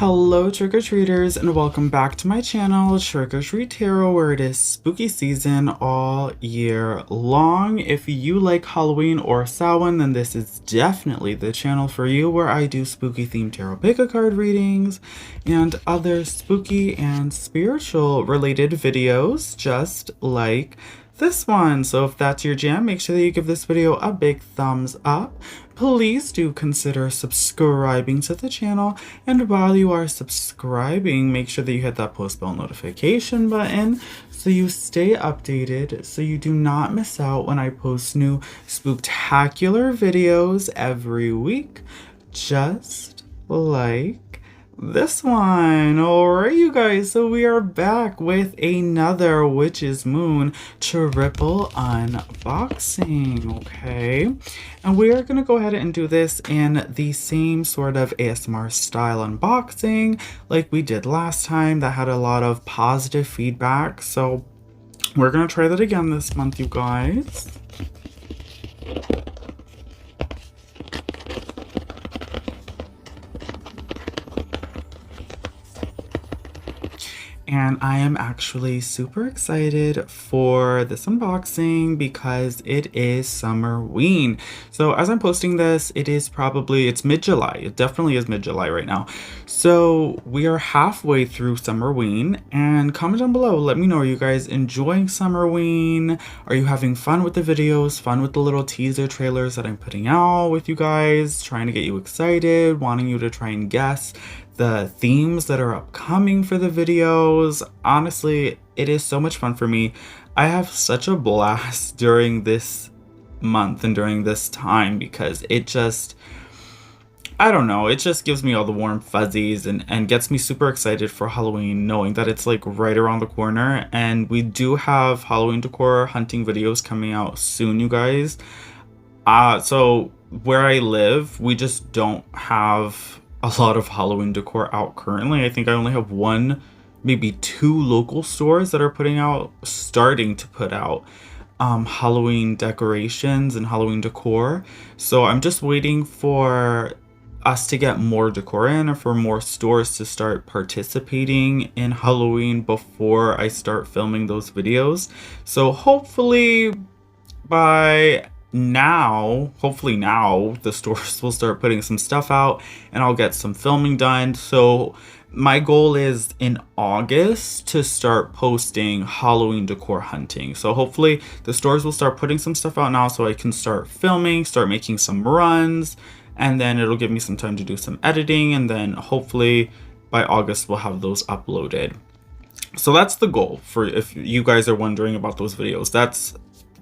Hello trick-or-treaters, and welcome back to my channel TrickrTreatTarot, where it is spooky season all year long. If you like Halloween or Samhain, then this is definitely the channel for you, where I do spooky themed tarot pick-a-card readings and other spooky and spiritual related videos just like this one. So if that's your jam, make sure that you give this video a big thumbs up. Please do consider subscribing to the channel, and while you are subscribing, make sure that you hit that post bell notification button so you stay updated, so you do not miss out when I post new spooktacular videos every week, just like this one. Alright, you guys, so we are back with another Witch's Moon triple unboxing, okay? And we are going to go ahead and do this in the same sort of ASMR style unboxing like we did last time that had a lot of positive feedback. So we're going to try that again this month, you guys. And I am actually super excited for this unboxing because it is Summerween. So as I'm posting this, it's mid-July. It definitely is mid-July right now. So we are halfway through Summerween, and comment down below. Let me know, are you guys enjoying Summerween? Are you having fun with the videos, fun with the little teaser trailers that I'm putting out with you guys, trying to get you excited, wanting you to try and guess the themes that are upcoming for the videos? Honestly, it is so much fun for me. I have such a blast during this month and during this time because it just, I don't know, it just gives me all the warm fuzzies and gets me super excited for Halloween, knowing that it's like right around the corner. And we do have Halloween decor hunting videos coming out soon, you guys. So where I live, we just don't have a lot of Halloween decor out currently. I think I only have one, maybe two local stores that are starting to put out Halloween decorations and Halloween decor. So I'm just waiting for us to get more decor in, or for more stores to start participating in Halloween before I start filming those videos. So hopefully now the stores will start putting some stuff out and I'll get some filming done. So my goal is in August to start posting Halloween decor hunting. So hopefully the stores will start putting some stuff out now so I can start filming, start making some runs, and then it'll give me some time to do some editing, and then hopefully by August we'll have those uploaded. So that's the goal, for if you guys are wondering about those videos. That's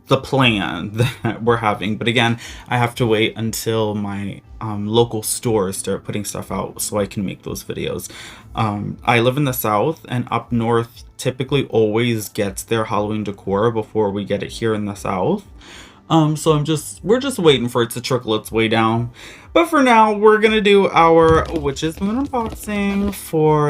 the plan that we're having. But again, I have to wait until my local stores start putting stuff out so I can make those videos. I live in the south, and up north typically always gets their Halloween decor before we get it here in the south. So we're just waiting for it to trickle its way down. But for now, we're gonna do our Witch's Moon unboxing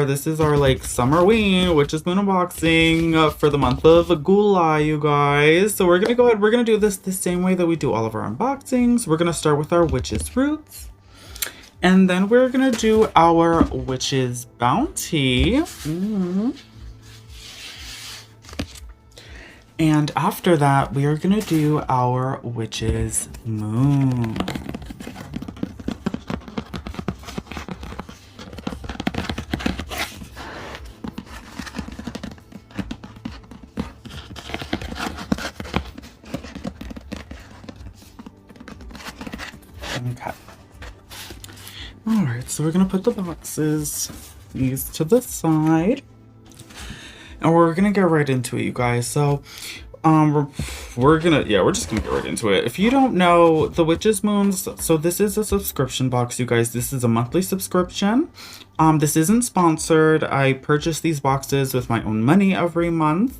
this is our like Summerween Witch's Moon unboxing for the month of July, you guys. So we're gonna go ahead, we're gonna do this the same way that we do all of our unboxings. We're gonna start with our Witch's Roots, and then we're gonna do our Witch's Bounty. And after that, we are going to do our Witch's Moon. Okay. Alright, so we're going to put the boxes, these to the side. And we're gonna get right into it, you guys. So we're just gonna get right into it. If you don't know, the Witch's Moons, so this is a subscription box, you guys. This is a monthly subscription. This isn't sponsored. I purchase these boxes with my own money every month.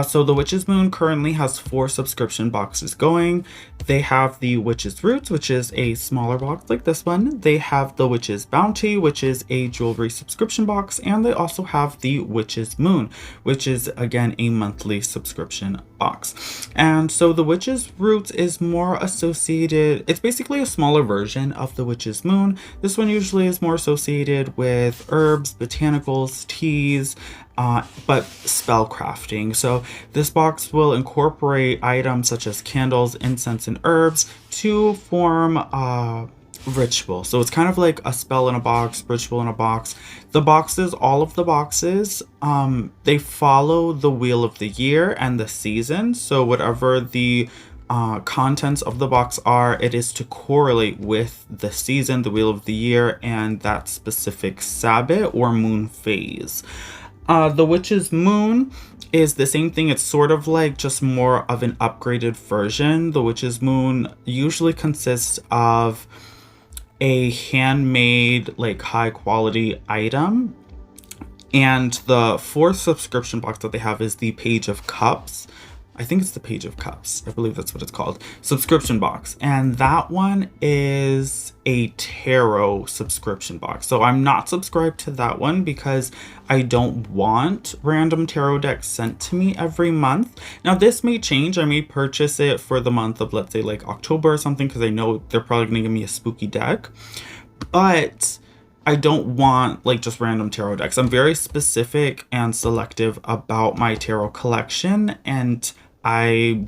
So the Witch's Moon currently has 4 subscription boxes going. They have the Witch's Roots, which is a smaller box like this one. They have the Witch's Bounty, which is a jewelry subscription box. And they also have the Witch's Moon, which is, again, a monthly subscription box. And so the Witch's Roots is more associated, it's basically a smaller version of the Witch's Moon. This one usually is more associated with herbs, botanicals, teas, but spell crafting. So this box will incorporate items such as candles, incense, and herbs to form ritual. So it's kind of like a spell in a box, ritual in a box. The boxes, all of the boxes, they follow the wheel of the year and the season. So whatever the contents of the box are, it is to correlate with the season, the wheel of the year, and that specific Sabbath or moon phase. The Witch's Moon is the same thing. It's sort of like just more of an upgraded version. The Witch's Moon usually consists of a handmade, like, high quality item. And the 4th subscription box that they have is the Page of Cups. I think it's the Page of Cups. I believe that's what it's called. Subscription box. And that one is a tarot subscription box. So I'm not subscribed to that one because I don't want random tarot decks sent to me every month. Now this may change. I may purchase it for the month of, let's say, like October or something, because I know they're probably going to give me a spooky deck. But I don't want like just random tarot decks. I'm very specific and selective about my tarot collection, and I'm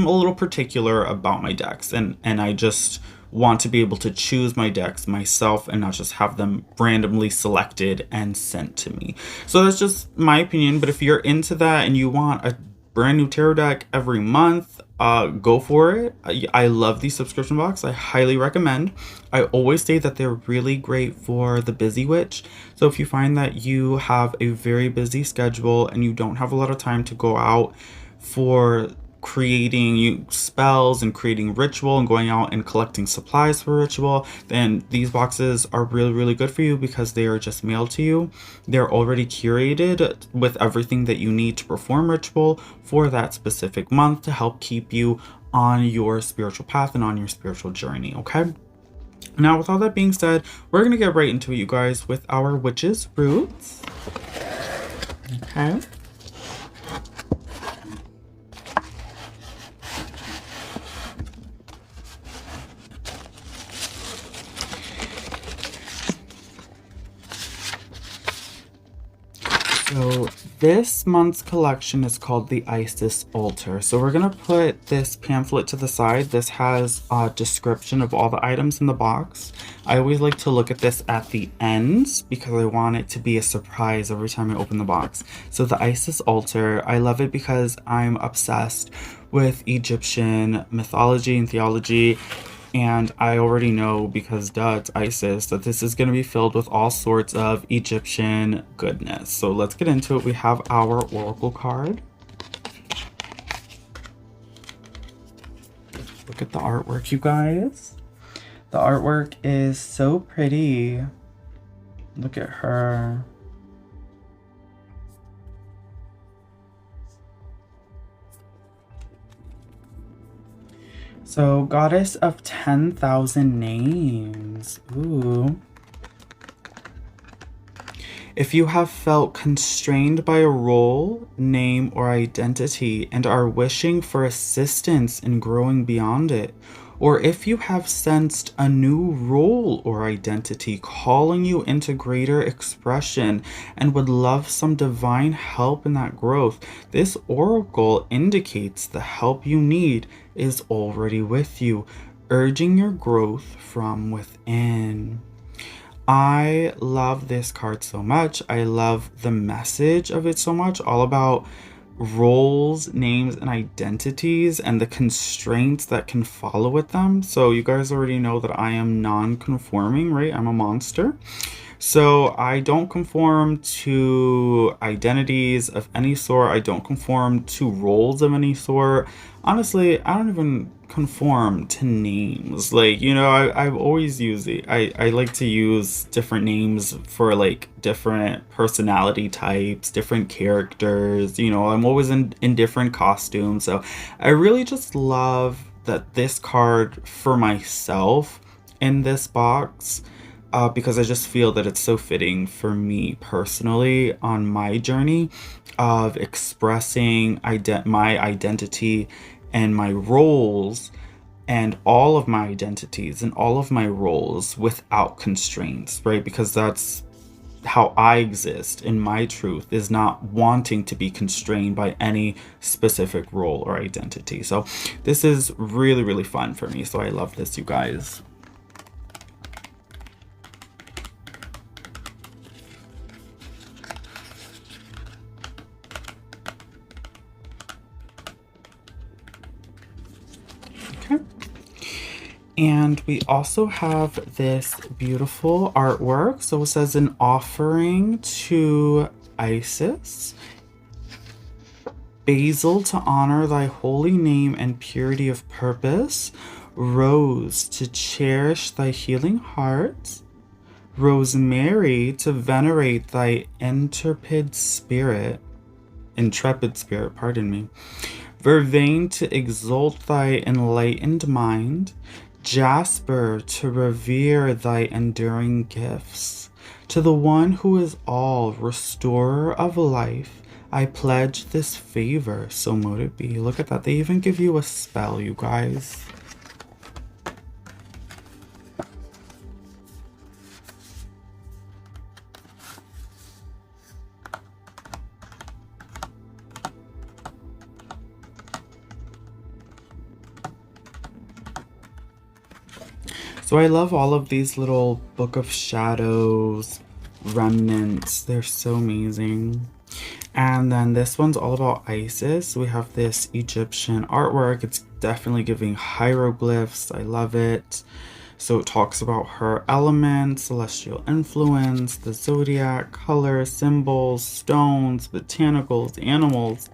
a little particular about my decks, and I just want to be able to choose my decks myself and not just have them randomly selected and sent to me. So that's just my opinion, but if you're into that and you want a brand new tarot deck every month, go for it. I love these subscription box. I highly recommend. I always say that they're really great for the busy witch. So if you find that you have a very busy schedule and you don't have a lot of time to go out for creating spells and creating ritual and going out and collecting supplies for ritual, then these boxes are really, really good for you because they are just mailed to you. They're already curated with everything that you need to perform ritual for that specific month to help keep you on your spiritual path and on your spiritual journey. Okay, now with all that being said, we're gonna get right into it, you guys, with our Witch's Roots. Okay. So this month's collection is called the Isis Altar. So we're going to put this pamphlet to the side. This has a description of all the items in the box. I always like to look at this at the end because I want it to be a surprise every time I open the box. So the Isis Altar, I love it because I'm obsessed with Egyptian mythology and theology. And I already know, because duh, it's Isis, that this is going to be filled with all sorts of Egyptian goodness. So let's get into it. We have our oracle card. Look at the artwork, you guys. The artwork is so pretty. Look at her. So, Goddess of 10,000 Names. Ooh. If you have felt constrained by a role, name, or identity and are wishing for assistance in growing beyond it, or if you have sensed a new role or identity calling you into greater expression and would love some divine help in that growth, this oracle indicates the help you need is already with you, urging your growth from within. I love this card so much. I love the message of it so much, all about roles, names, and identities and the constraints that can follow with them. So you guys already know that I am non-conforming, right? I'm a monster. So I don't conform to identities of any sort. I don't conform to roles of any sort. Honestly, I don't even conform to names. Like, you know, I've always used it. I like to use different names for like different personality types, different characters. You know, I'm always in different costumes. So I really just love that this card for myself in this box, because I just feel that it's so fitting for me personally on my journey of expressing my identity and my roles and all of my identities and all of my roles without constraints, right? Because that's how I exist, and my truth is not wanting to be constrained by any specific role or identity. So this is really, really fun for me. So I love this, you guys. Okay. And we also have this beautiful artwork. So it says an offering to Isis, basil to honor thy holy name and purity of purpose, rose to cherish thy healing heart, rosemary to venerate thy intrepid spirit, pardon me, vervain to exalt thy enlightened mind, jasper to revere thy enduring gifts. To the one who is all, restorer of life, I pledge this favor, so mote it be. Look at that. They even give you a spell, you guys. So I love all of these little Book of Shadows remnants. They're so amazing. And then this one's all about Isis. We have this Egyptian artwork. It's definitely giving hieroglyphs. I love it. So it talks about her elements, celestial influence, the zodiac, colors, symbols, stones, botanicals, animals,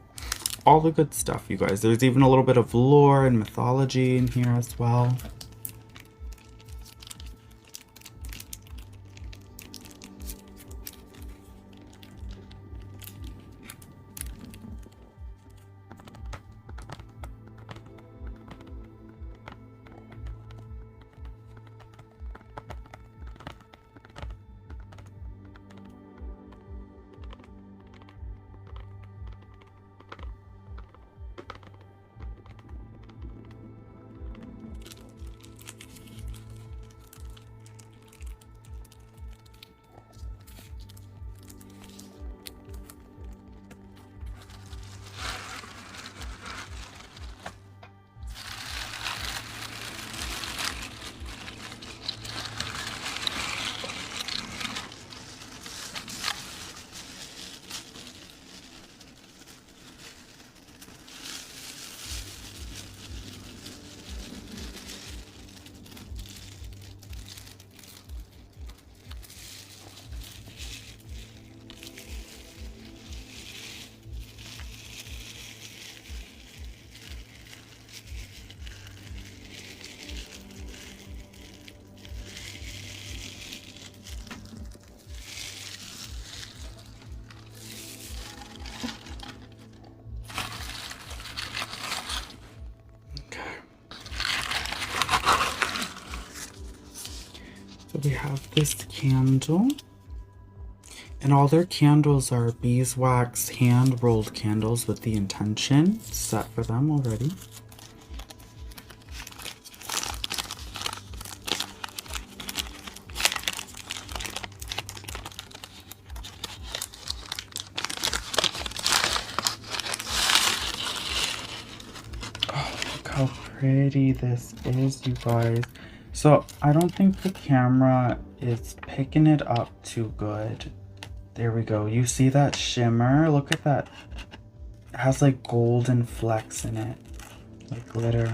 all the good stuff, you guys. There's even a little bit of lore and mythology in here as well. So we have this candle, and all their candles are beeswax hand rolled candles with the intention set for them already. Oh, look how pretty this is, you guys. So I don't think the camera is picking it up too good. There we go. You see that shimmer? Look at that. It has like golden flecks in it, like glitter.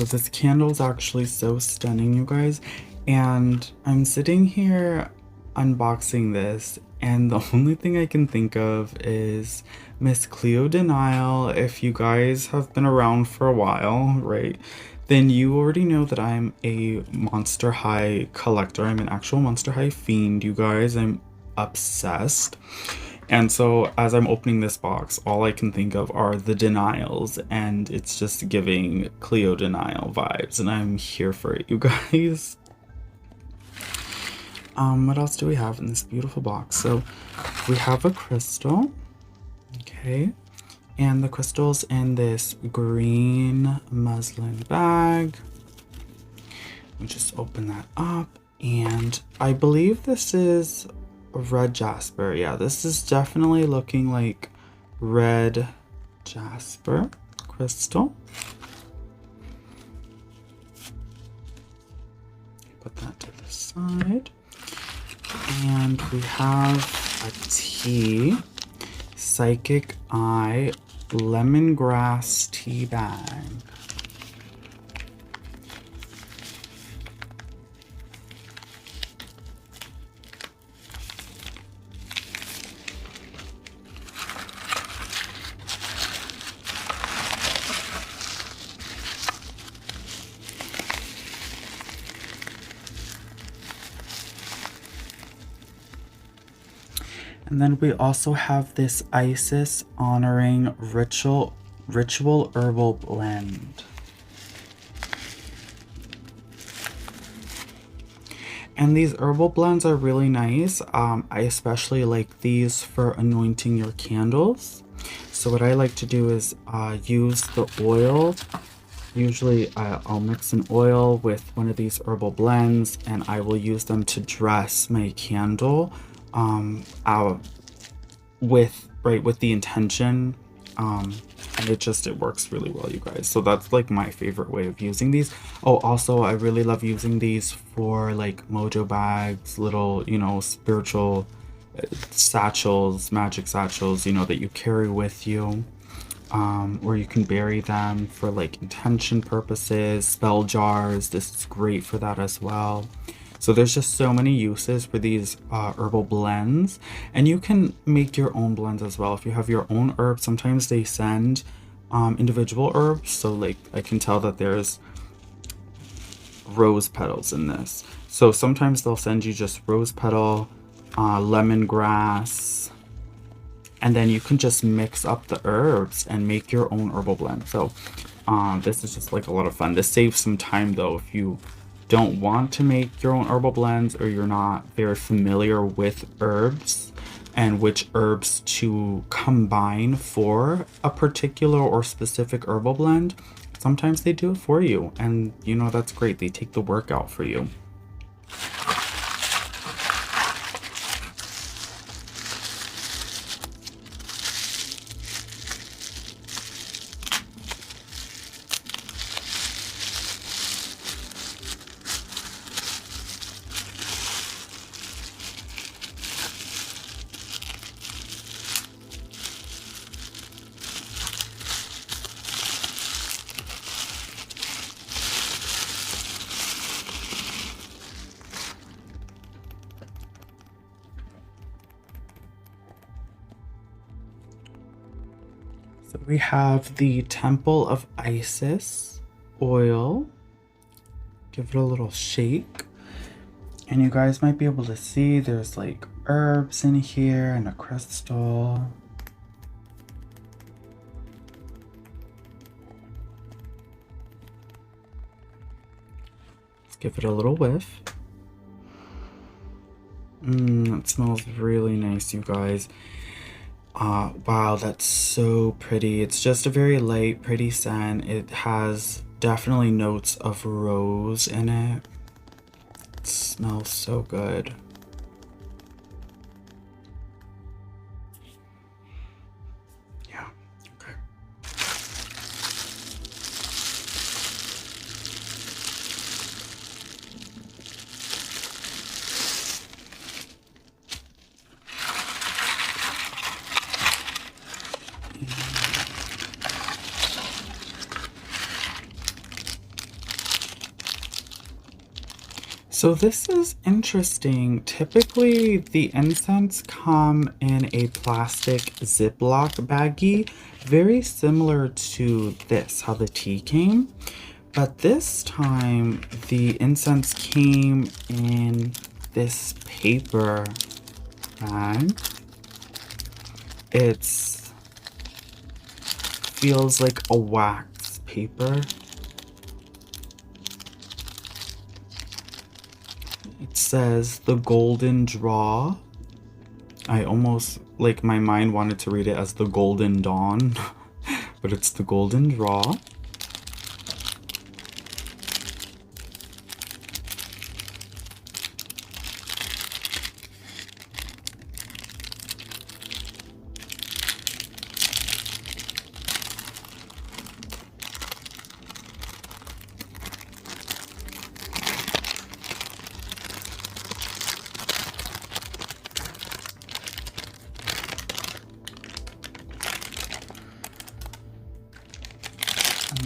So this candle is actually so stunning, you guys. And I'm sitting here unboxing this, and the only thing I can think of is Miss Cleo Denial. If you guys have been around for a while, right, then you already know that I'm a Monster High collector. I'm an actual Monster High fiend, you guys. I'm obsessed. And so as I'm opening this box, all I can think of are the denials, and it's just giving Cleo Denial vibes, and I'm here for it, you guys. What else do we have in this beautiful box? So we have a crystal, okay, and the crystal's in this green muslin bag. Let me just open that up, and I believe this is red jasper. Yeah, this is definitely looking like red jasper crystal. Put that to the side. And we have a tea, Psychic Eye lemongrass tea bag. And then we also have this Isis honoring ritual herbal blend. And these herbal blends are really nice. I especially like these for anointing your candles. So what I like to do is use the oil. Usually I'll mix an oil with one of these herbal blends, and I will use them to dress my candle with the intention, and it works really well, you guys. So that's like my favorite way of using these. Oh, also I really love using these for like mojo bags, little, you know, spiritual satchels, magic satchels, you know, that you carry with you, or you can bury them for like intention purposes. Spell jars, this is great for that as well. So there's just so many uses for these herbal blends, and you can make your own blends as well. If you have your own herbs, sometimes they send individual herbs. So like I can tell that there's rose petals in this. So sometimes they'll send you just rose petal, lemongrass, and then you can just mix up the herbs and make your own herbal blend. So this is just like a lot of fun. This saves some time though if you don't want to make your own herbal blends, or you're not very familiar with herbs and which herbs to combine for a particular or specific herbal blend. Sometimes they do it for you, and you know, that's great. They take the work out for you. So we have the Temple of Isis oil. Give it a little shake. And you guys might be able to see there's like herbs in here and a crystal. Let's give it a little whiff. It smells really nice, you guys. Wow, that's so pretty. It's just a very light, pretty scent. It has definitely notes of rose in it. It smells so good. Yeah, okay. So this is interesting. Typically, the incense come in a plastic Ziploc baggie, very similar to this, how the tea came. But this time, the incense came in this paper bag. It feels like a wax paper. It says the golden draw. I almost, like, my mind wanted to read it as the golden dawn, but it's the golden draw.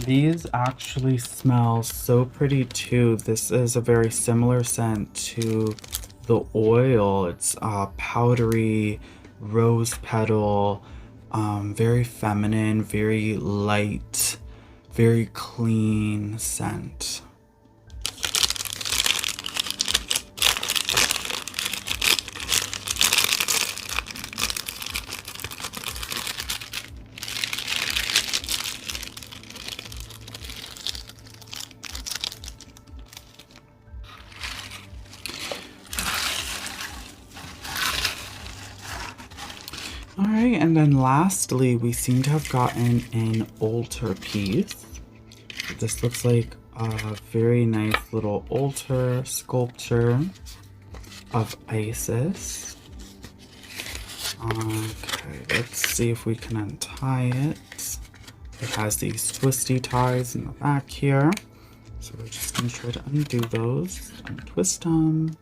These actually smell so pretty too. This is a very similar scent to the oil. It's powdery rose petal, very feminine, very light, very clean scent. Alright, and then lastly, we seem to have gotten an altar piece. This looks like a very nice little altar sculpture of Isis. Okay, let's see if we can untie it. It has these twisty ties in the back here. So we're just going to try to undo those, untwist them.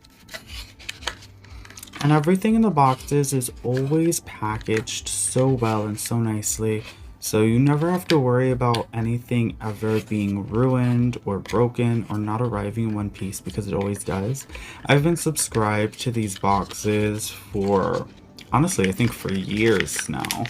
And everything in the boxes is always packaged so well and so nicely, so you never have to worry about anything ever being ruined or broken or not arriving in one piece, because it always does. I've been subscribed to these boxes for, honestly, I think for years now.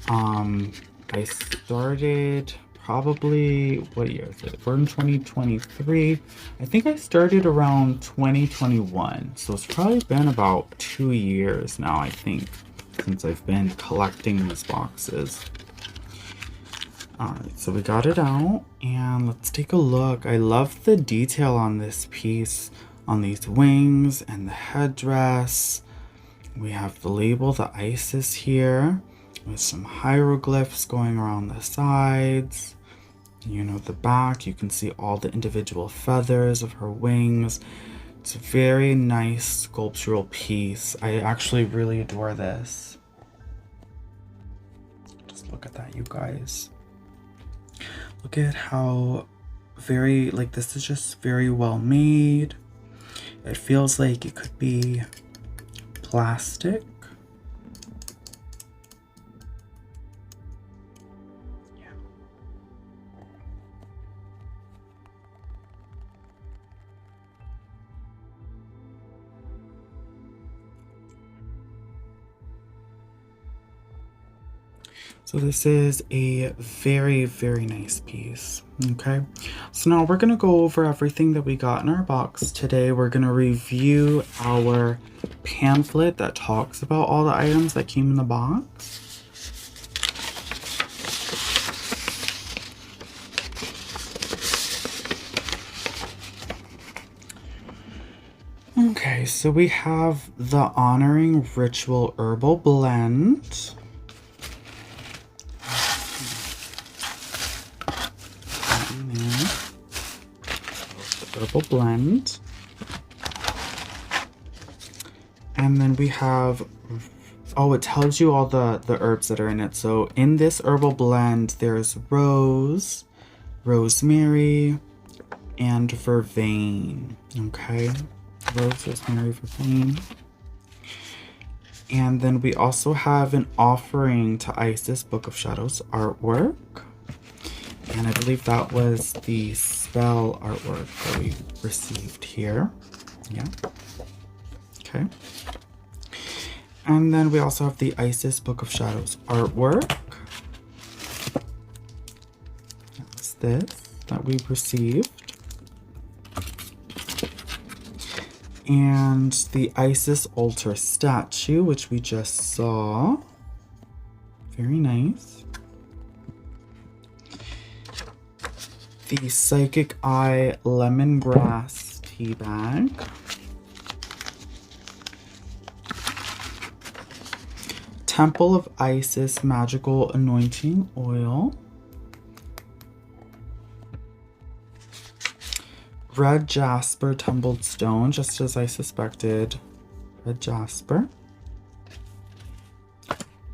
I started probably, what year is it? We're in 2023. I think I started around 2021. So it's probably been about 2 years now, I think, since I've been collecting these boxes. Alright, so we got it out and let's take a look. I love the detail on this piece, on these wings and the headdress. We have the label, the Isis here, with some hieroglyphs going around the sides. You know, the back, you can see all the individual feathers of her wings. It's a very nice sculptural piece. I actually really adore this. Just look at that, you guys. Look at how very, like, this is just very well made. It feels like it could be plastic. So this is a very, very nice piece, okay? So now we're gonna go over everything that we got in our box today. We're gonna review our pamphlet that talks about all the items that came in the box. Okay, so we have the Honoring Ritual Herbal Blend. Herbal blend, and then we have, oh, it tells you all the herbs that are in it. So in this herbal blend there's rose, rosemary, and vervain. Okay, rose, rosemary, vervain. And then we also have an offering to Isis Book of Shadows artwork, and I believe that was the spell artwork that we received here. Yeah. Okay. And then we also have the Isis Book of Shadows artwork. That's this that we received. And the Isis altar statue, which we just saw. Very nice. The Psychic Eye lemongrass tea bag. Temple of Isis magical anointing oil. Red jasper tumbled stone, just as I suspected. Red jasper.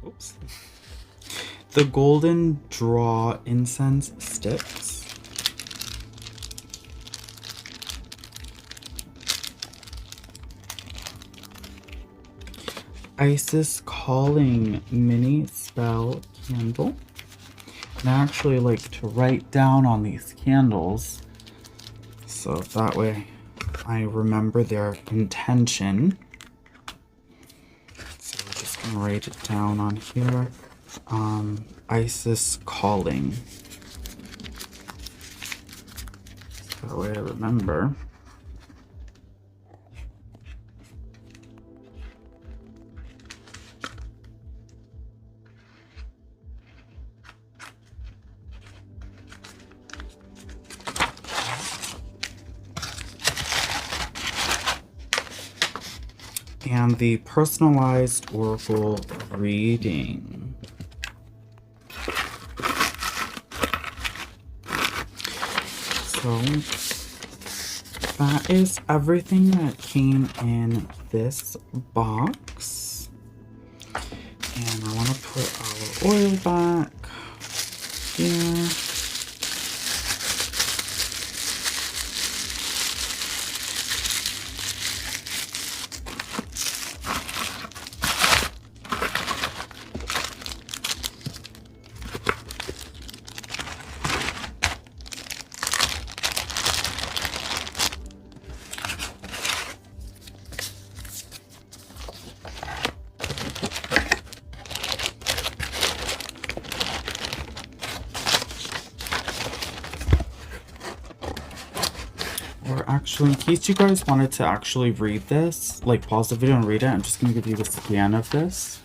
Oops. The golden draw incense sticks. Isis calling mini spell candle. And I actually like to write down on these candles, so that way I remember their intention. So we're just gonna write it down on here. Isis calling. So that way I remember. And the personalized oracle reading. So that is everything that came in this box. And I want to put our oil back here. Or actually, in case you guys wanted to actually read this, like pause the video and read it, I'm just going to give you a scan of this.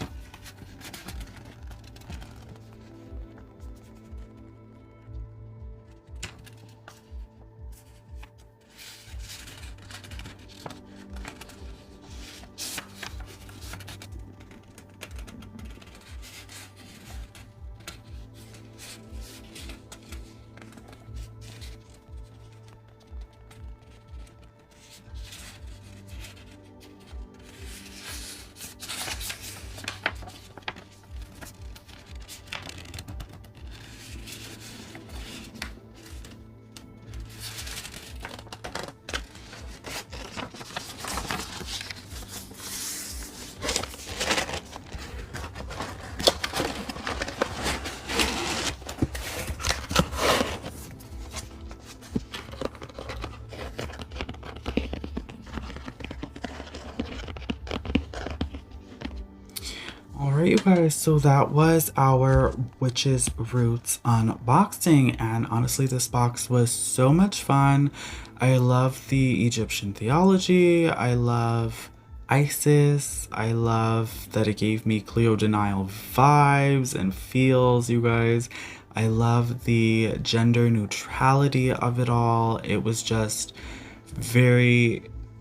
Alright, you guys, so that was our Witch's Roots unboxing, and honestly this box was so much fun. I love the Egyptian theology, I love Isis, I love that it gave me Cleo Denial vibes and feels, you guys. I love the gender neutrality of it all. It was just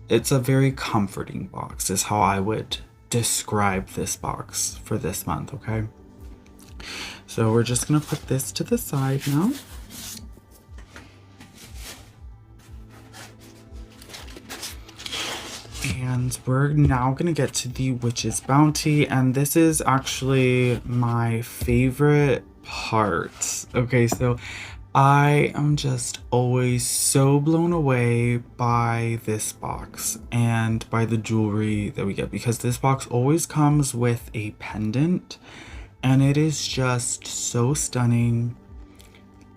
it's a very comforting box is how I would describe this box for this month, okay? So we're just gonna put this to the side now. And we're now gonna get to the Witch's Bounty, and this is actually my favorite part. Okay, so I am just always so blown away by this box and by the jewelry that we get, because this box always comes with a pendant and it is just so stunning,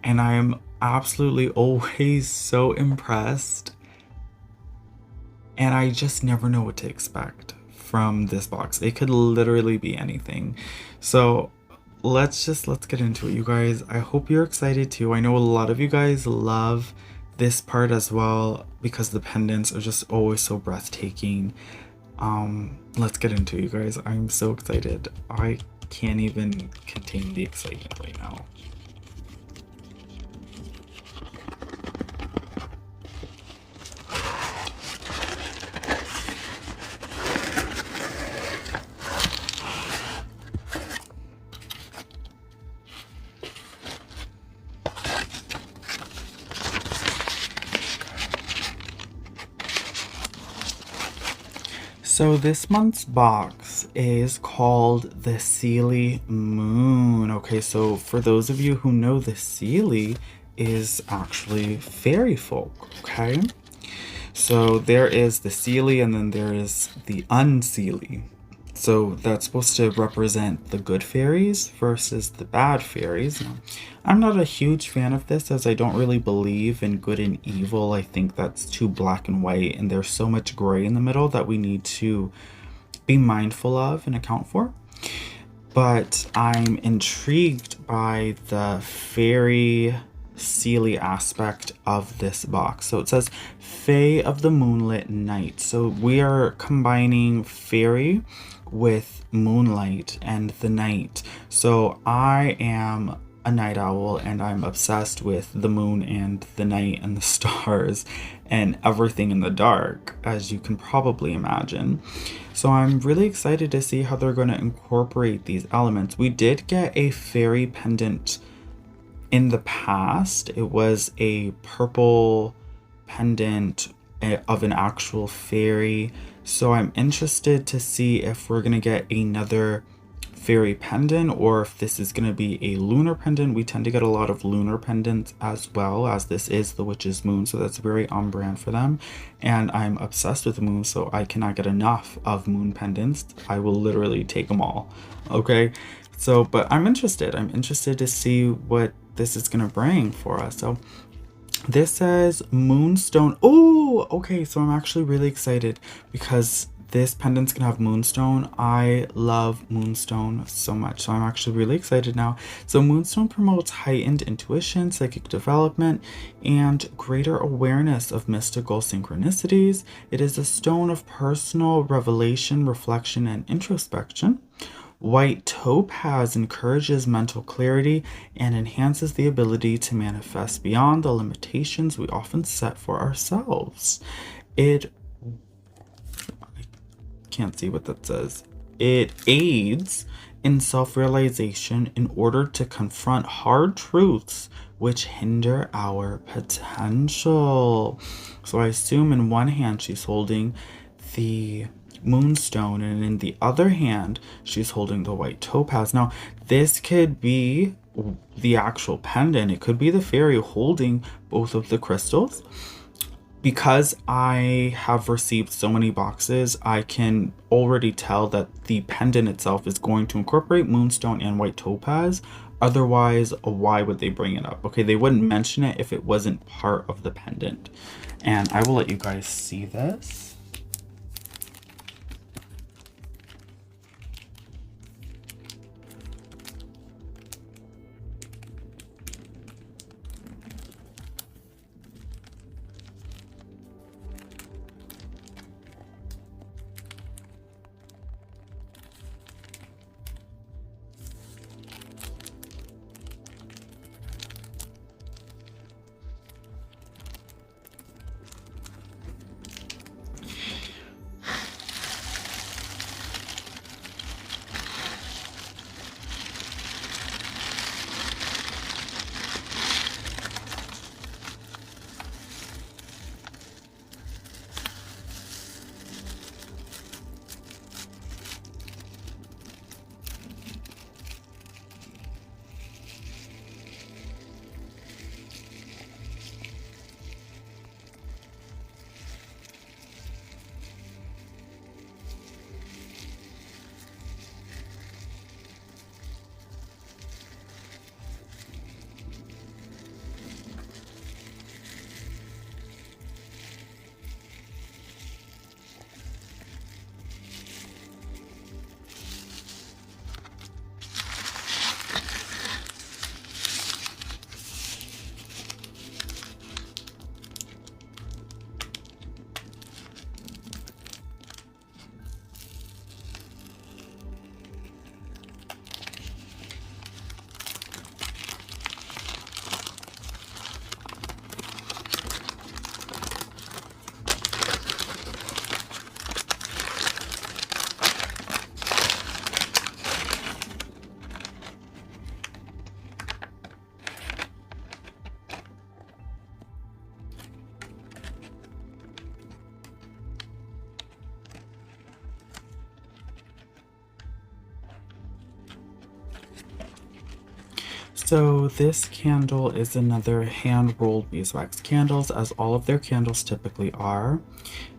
and I am absolutely always so impressed and I just never know what to expect from this box. It could literally be anything. So let's get into it, you guys. I hope you're excited too. I know a lot of you guys love this part as well because the pendants are just always so breathtaking. Let's get into it, you guys. I'm so excited. I can't even contain the excitement right now. So this month's box is called the Seelie Moon. Okay, so for those of you who know, the Seelie is actually fairy folk, okay? So there is the Seelie and then there is the Unseelie. So that's supposed to represent the good fairies versus the bad fairies. Now, I'm not a huge fan of this as I don't really believe in good and evil. I think that's too black and white and there's so much gray in the middle that we need to be mindful of and account for. But I'm intrigued by the fairy Seelie aspect of this box. So it says Fae of the Moonlit Night. So we are combining fairy with moonlight and the night. So I am a night owl and I'm obsessed with the moon and the night and the stars and everything in the dark, as you can probably imagine. So I'm really excited to see how they're going to incorporate these elements. We did get a fairy pendant in the past. It was a purple pendant of an actual fairy. So I'm interested to see if we're going to get another fairy pendant or if this is going to be a lunar pendant. We tend to get a lot of lunar pendants as well, as this is the witch's moon, so that's very on brand for them. And I'm obsessed with the moon, so I cannot get enough of moon pendants. I will literally take them all. Okay, so but I'm interested to see what this is going to bring for us. So this says Moonstone. Oh, okay, so I'm actually really excited because this pendant's gonna have Moonstone. I love Moonstone so much, so I'm actually really excited now. So Moonstone promotes heightened intuition, psychic development, and greater awareness of mystical synchronicities. It is a stone of personal revelation, reflection, and introspection. White topaz encourages mental clarity and enhances the ability to manifest beyond the limitations we often set for ourselves. I can't see what that says. It aids in self-realization in order to confront hard truths which hinder our potential. So I assume in one hand she's holding the Moonstone and in the other hand she's holding the white topaz. Now this could be the actual pendant. It could be the fairy holding both of the crystals. Because I have received so many boxes, I can already tell that the pendant itself is going to incorporate Moonstone and white topaz. Otherwise, why would they bring it up? Okay, they wouldn't mention it if it wasn't part of the pendant. And I will let you guys see this. So this candle is another hand-rolled beeswax candles, as all of their candles typically are.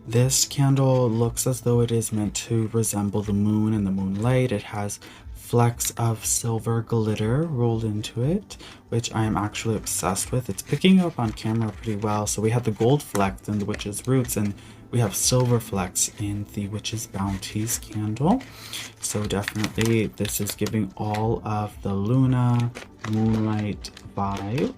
This candle looks as though it is meant to resemble the moon and the moonlight. It has flecks of silver glitter rolled into it, which I am actually obsessed with. It's picking up on camera pretty well. So we have the gold flecks in the Witch's Roots, and we have silver flecks in the Witch's Bounties candle. So definitely this is giving all of the Luna moonlight vibes.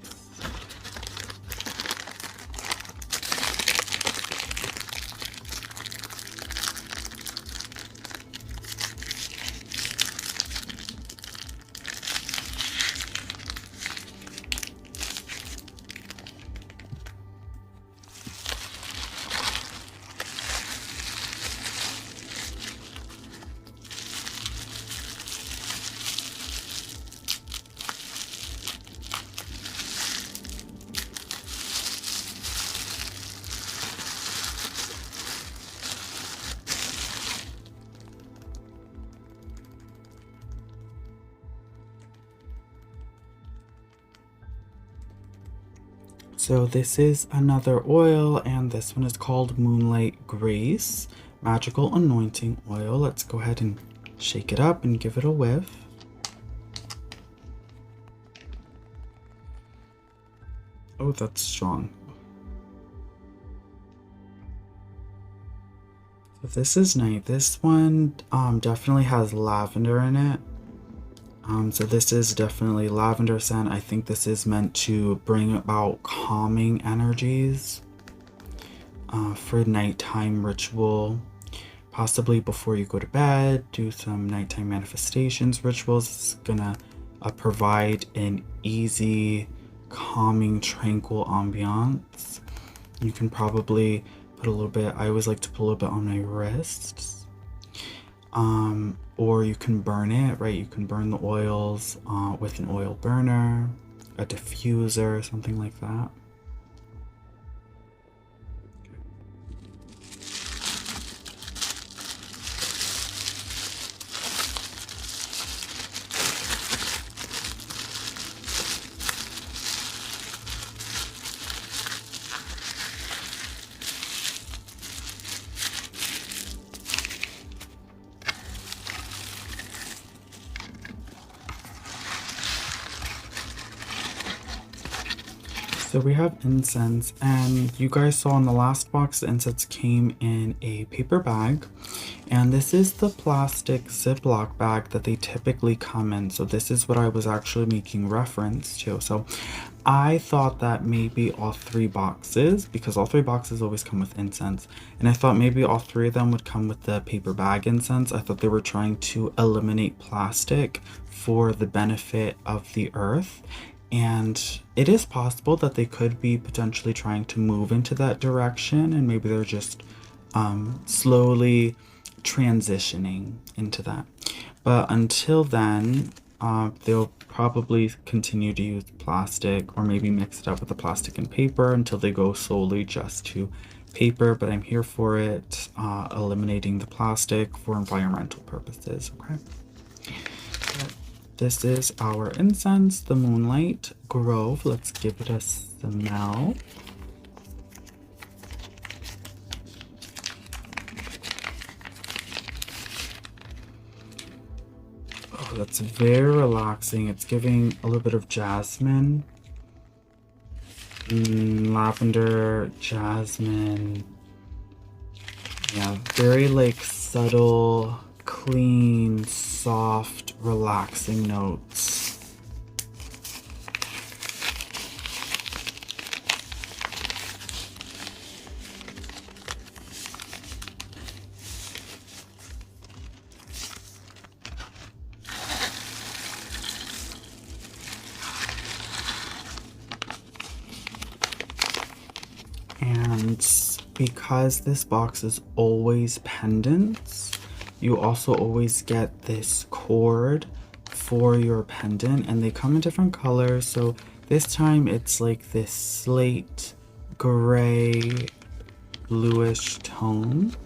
So this is another oil, and this one is called Moonlight Grace Magical Anointing Oil. Let's go ahead and shake it up and give it a whiff. Oh, that's strong. So this is nice. This one definitely has lavender in it. So this is definitely lavender scent. I think this is meant to bring about calming energies for nighttime ritual. Possibly before you go to bed, do some nighttime manifestations rituals. It's gonna provide an easy, calming, tranquil ambiance. You can probably put a little bit, I always like to put a little bit on my wrists. Or you can burn it, right? You can burn the oils with an oil burner, a diffuser, something like that. So we have incense, and you guys saw in the last box the incense came in a paper bag, and this is the plastic Ziploc bag that they typically come in. So this is what I was actually making reference to. So I thought that maybe all three boxes, because all three boxes always come with incense, and I thought maybe all three of them would come with the paper bag incense. I thought they were trying to eliminate plastic for the benefit of the earth. And it is possible that they could be potentially trying to move into that direction, and maybe they're just slowly transitioning into that. But until then, they'll probably continue to use plastic, or maybe mix it up with the plastic and paper until they go solely just to paper. But I'm here for it, eliminating the plastic for environmental purposes, okay? This is our incense, the Moonlight Grove. Let's give it a smell. Oh, that's very relaxing. It's giving a little bit of jasmine, lavender, jasmine. Yeah, very like subtle, clean, soft, relaxing notes. And because this box is always pendants, you also always get this cord for your pendant, and they come in different colors. So this time it's like this slate gray bluish tone.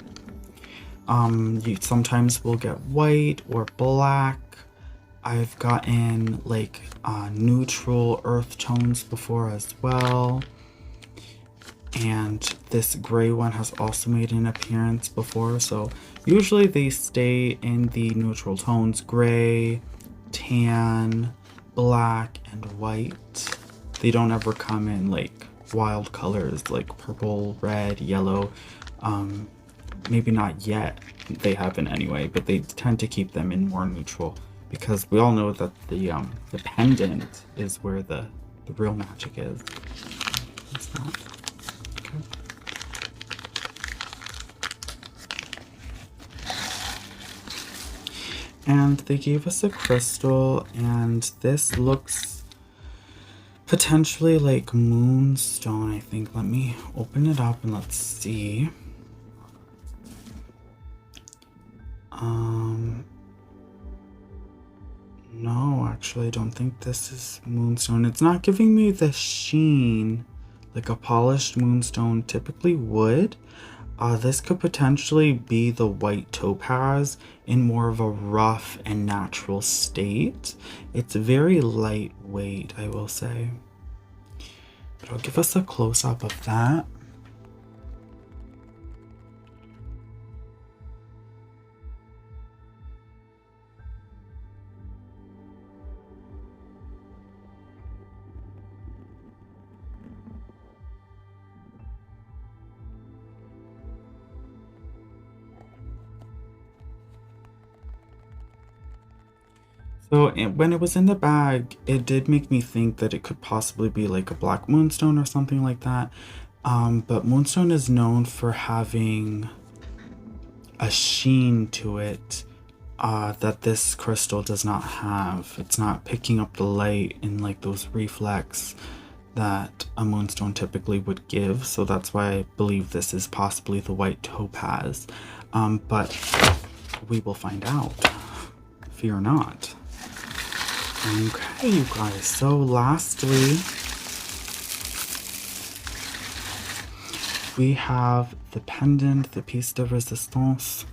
You sometimes will get white or black, I've gotten like neutral earth tones before as well. And this gray one has also made an appearance before. So usually they stay in the neutral tones: gray, tan, black, and white. They don't ever come in like wild colors like purple, red, yellow. Maybe not yet, they haven't anyway, but they tend to keep them in more neutral because we all know that the pendant is where the real magic is. What's that? Okay. And they gave us a crystal, and this looks potentially like moonstone, I think. Let me open it up and let's see. No, actually, I don't think this is moonstone. It's not giving me the sheen like a polished moonstone typically would. This could potentially be the white topaz in more of a rough and natural state. It's very lightweight, I will say. But I'll give us a close-up of that. So when it was in the bag, it did make me think that it could possibly be like a black moonstone or something like that. But moonstone is known for having a sheen to it that this crystal does not have. It's not picking up the light in like those reflex that a moonstone typically would give. So that's why I believe this is possibly the white topaz. But we will find out. Fear not. Okay, you guys, so lastly, we have the pendant, the piece de resistance.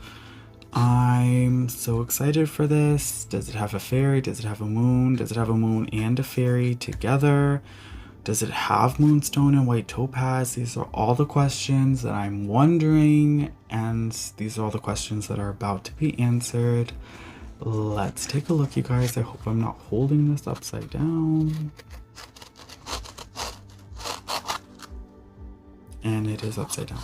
I'm so excited for this. Does it have a fairy? Does it have a moon? Does it have a moon and a fairy together? Does it have moonstone and white topaz? These are all the questions that I'm wondering, and these are all the questions that are about to be answered. Let's take a look, you guys. I hope I'm not holding this upside down. And it is upside down.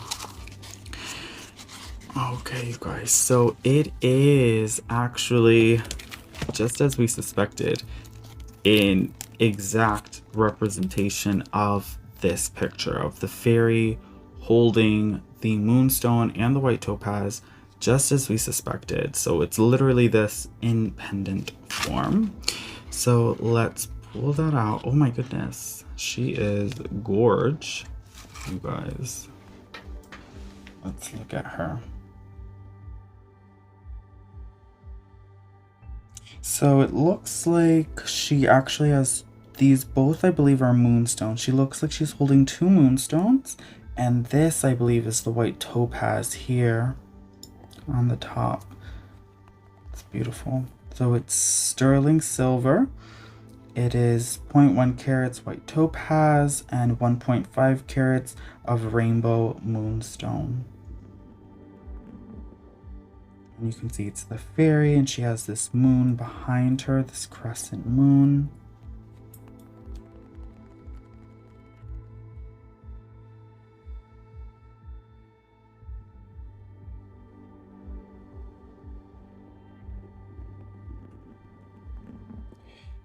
Okay, you guys. So it is actually, just as we suspected, an exact representation of this picture of the fairy holding the moonstone and the white topaz, just as we suspected. So it's literally this in pendant form. So let's pull that out. Oh my goodness, she is gorge, you guys. Let's look at her. So it looks like she actually has these, both I believe are moonstones. She looks like she's holding two moonstones, and this I believe is the white topaz here on the top. It's beautiful. So it's sterling silver. It is 0.1 carats white topaz and 1.5 carats of rainbow moonstone. And you can see it's the fairy, and she has this moon behind her, this crescent moon.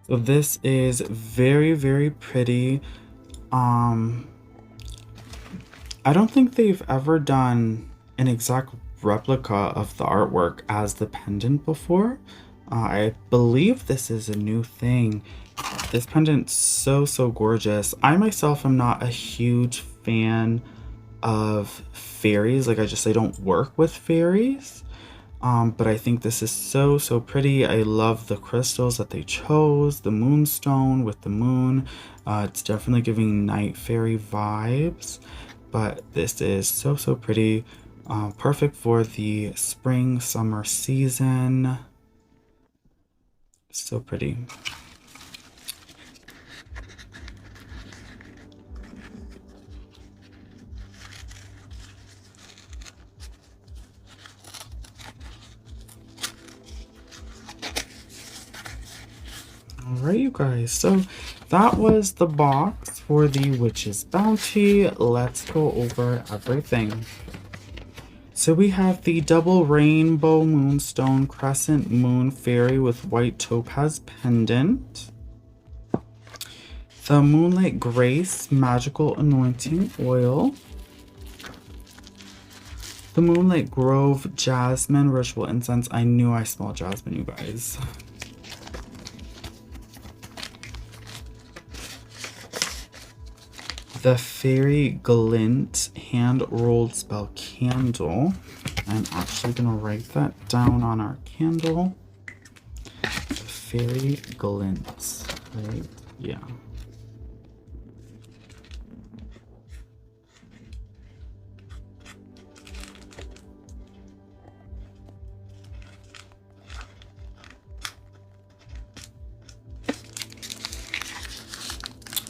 So this is very, very pretty. I don't think they've ever done an exact replica of the artwork as the pendant before. I believe this is a new thing. This pendant's so, so gorgeous. I myself am not a huge fan of fairies. Like, I don't work with fairies. But I think this is so, so pretty. I love the crystals that they chose, the moonstone with the moon. It's definitely giving night fairy vibes, but this is so, so pretty. Perfect for the spring, summer season. So pretty. Alright, you guys, so that was the box for the Witch's Bounty. Let's go over everything. So we have the double rainbow moonstone crescent moon fairy with white topaz pendant. The Moonlight Grace magical anointing oil. The Moonlight Grove jasmine ritual incense. I knew I smelled jasmine, you guys. The Fairy Glint hand-rolled spell candle. I'm actually going to write that down on our candle. The Fairy Glint, right? Yeah.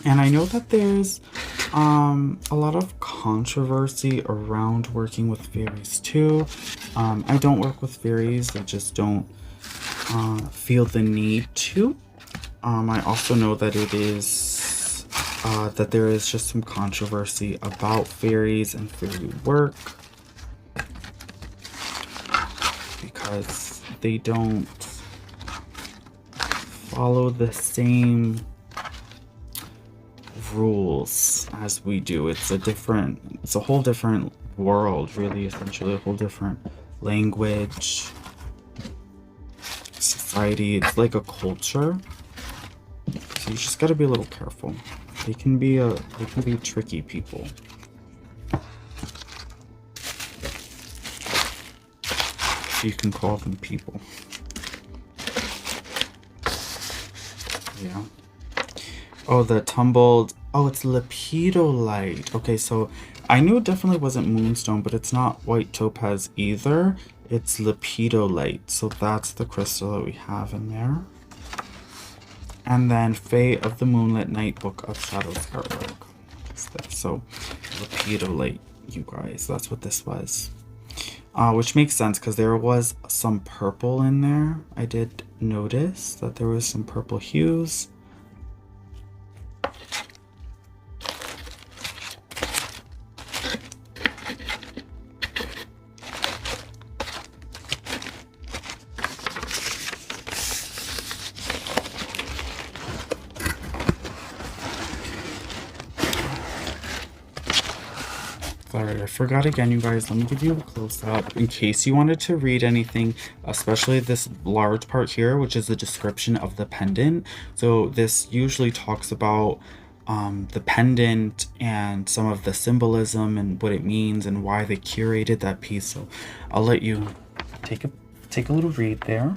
And I know that there's a lot of controversy around working with fairies too. I don't work with fairies. I just don't feel the need to. I also know that it is that there is just some controversy about fairies and fairy work because they don't follow the same rules as we do. It's a whole different world, really, essentially a whole different language, society. It's like a culture, so you just got to be a little careful. They can be tricky people. You can call them people. Yeah. Oh, the tumbled. Oh, it's lepidolite. Okay, so I knew it definitely wasn't moonstone, but it's not white topaz either. It's lepidolite. So that's the crystal that we have in there. And then Fae of the Moonlit Night Book of Shadows artwork. So lepidolite, you guys. That's what this was. Which makes sense because there was some purple in there. I did notice that there was some purple hues. Sorry, I forgot again, you guys. Let me give you a close-up in case you wanted to read anything, especially this large part here, which is the description of the pendant. So this usually talks about the pendant and some of the symbolism and what it means and why they curated that piece. So I'll let you take a little read there.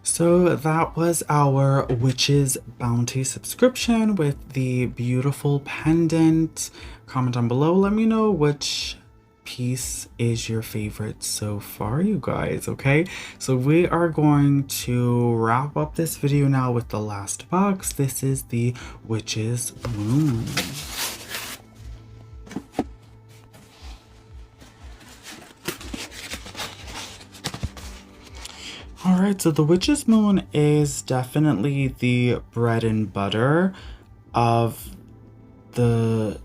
So that was our Witch's Bounty subscription with the beautiful pendant. Comment down below, let me know which piece is your favorite so far, you guys, okay? So we are going to wrap up this video now with the last box. This is the Witch's Moon. Alright, so the Witch's Moon is definitely the bread and butter of the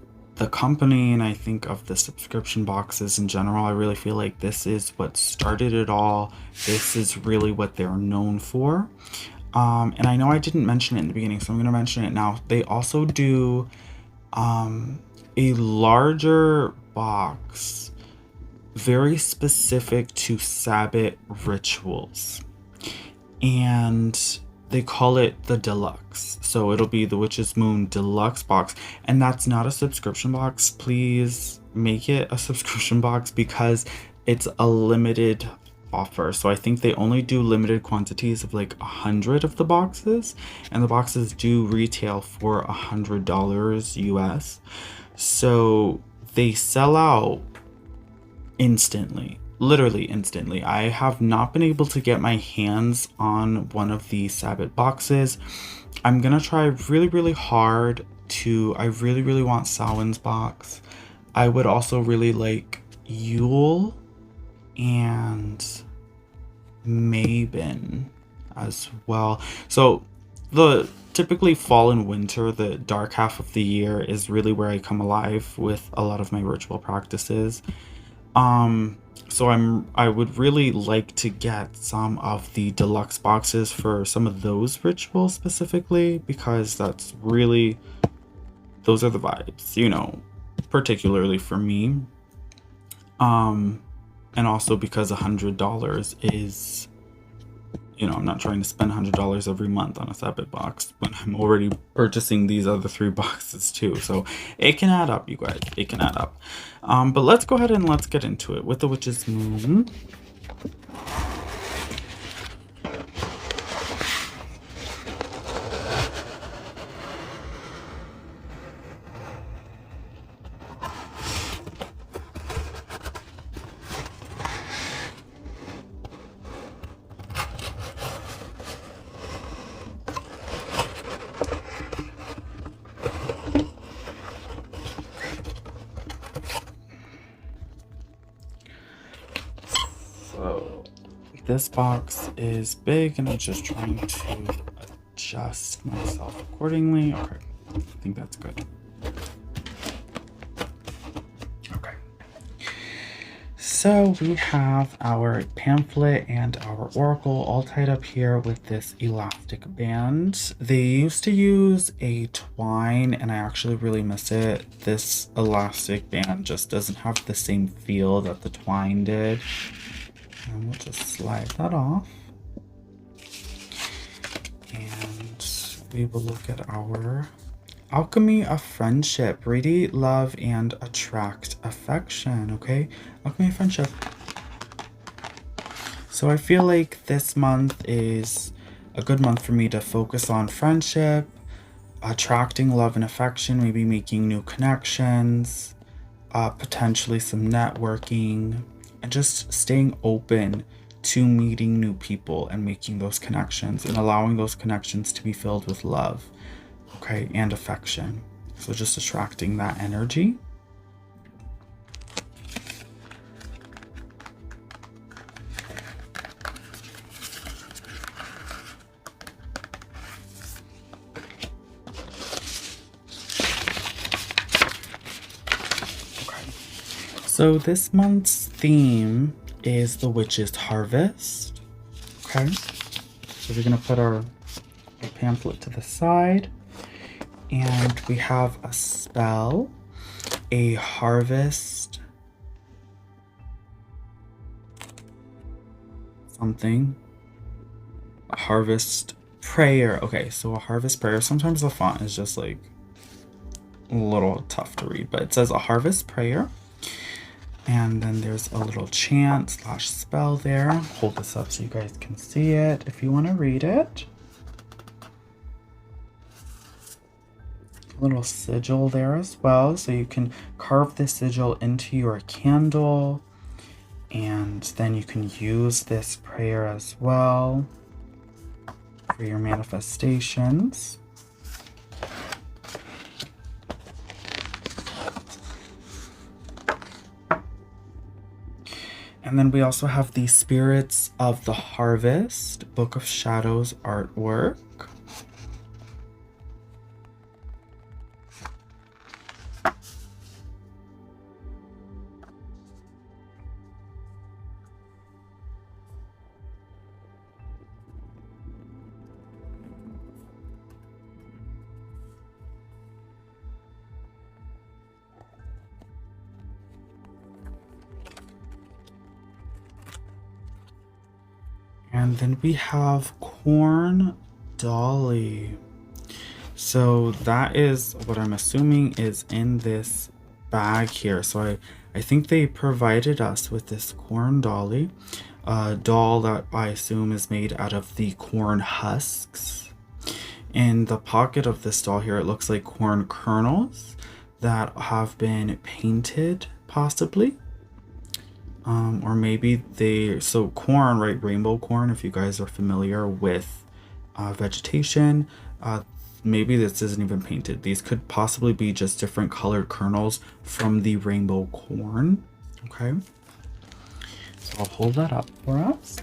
company, and I think of the subscription boxes in general. I really feel like this is what started it all. This is really what they're known for. And I know I didn't mention it in the beginning, so I'm going to mention it now. They also do a larger box, very specific to Sabbath rituals. And they call it the deluxe. So it'll be the Witch's Moon deluxe box. And that's not a subscription box. Please make it a subscription box because it's a limited offer. So I think they only do limited quantities of like 100 of the boxes, and the boxes do retail for $100 US. So they sell out instantly, literally instantly. I have not been able to get my hands on one of the Sabbath boxes. I'm gonna try really hard to, I really want Samhain's box. I would also really like Yule and Mabon as well. So the typically fall and winter, the dark half of the year, is really where I come alive with a lot of my ritual practices. So I would really like to get some of the deluxe boxes for some of those rituals specifically, because that's really, those are the vibes, you know, particularly for me. And also because $100 is, you know, I'm not trying to spend $100 every month on a Sabbath box when I'm already purchasing these other 3 boxes too. So it can add up, you guys. It can add up. But let's go ahead and let's get into it with the Witch's Moon. So this box is big and I'm just trying to adjust myself accordingly. Okay, I think that's good. Okay. So we have our pamphlet and our oracle all tied up here with this elastic band. They used to use a twine and I actually really miss it. This elastic band just doesn't have the same feel that the twine did. And we'll just slide that off. And we will look at our alchemy of friendship. Radiate love and attract affection. Okay, alchemy of friendship. So I feel like this month is a good month for me to focus on friendship, attracting love and affection, maybe making new connections, potentially some networking, and just staying open to meeting new people and making those connections and allowing those connections to be filled with love, okay, and affection. So just attracting that energy. So this month's theme is the Witch's Harvest. Okay, so we're gonna put our pamphlet to the side, and we have a spell, a harvest something, a harvest prayer. Okay, so a harvest prayer. Sometimes the font is just like a little tough to read, but it says a harvest prayer. And then there's a little chant / spell there. Hold this up so you guys can see it if you want to read it. A little sigil there as well, so you can carve the sigil into your candle, and then you can use this prayer as well for your manifestations. And then we also have the Spirits of the Harvest, Book of Shadows artwork. And then we have corn dolly. So that is what I'm assuming is in this bag here. So I think they provided us with this corn dolly, a doll that I assume is made out of the corn husks. In the pocket of this doll here, it looks like corn kernels that have been painted, possibly. Or maybe so corn, right? Rainbow corn, if you guys are familiar with vegetation, maybe this isn't even painted. These could possibly be just different colored kernels from the rainbow corn. Okay, so I'll hold that up for us.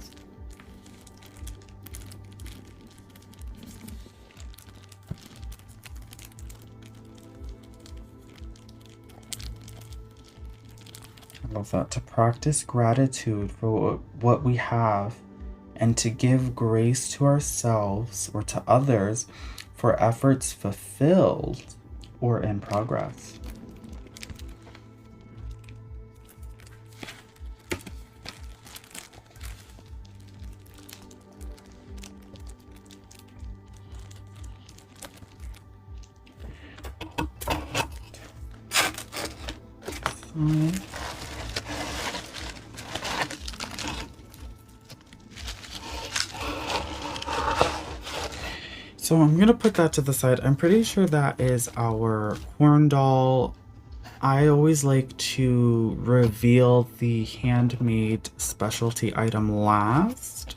I love that. To practice gratitude for what we have and to give grace to ourselves or to others for efforts fulfilled or in progress. So I'm gonna put that to the side. I'm pretty sure that is our corn doll. I always like to reveal the handmade specialty item last.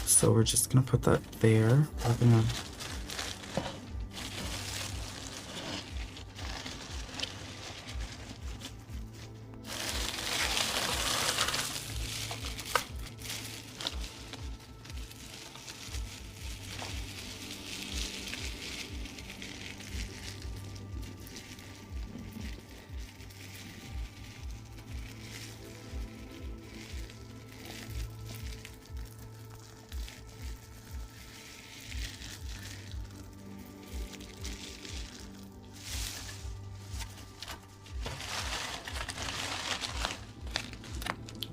So we're just gonna put that there. We're gonna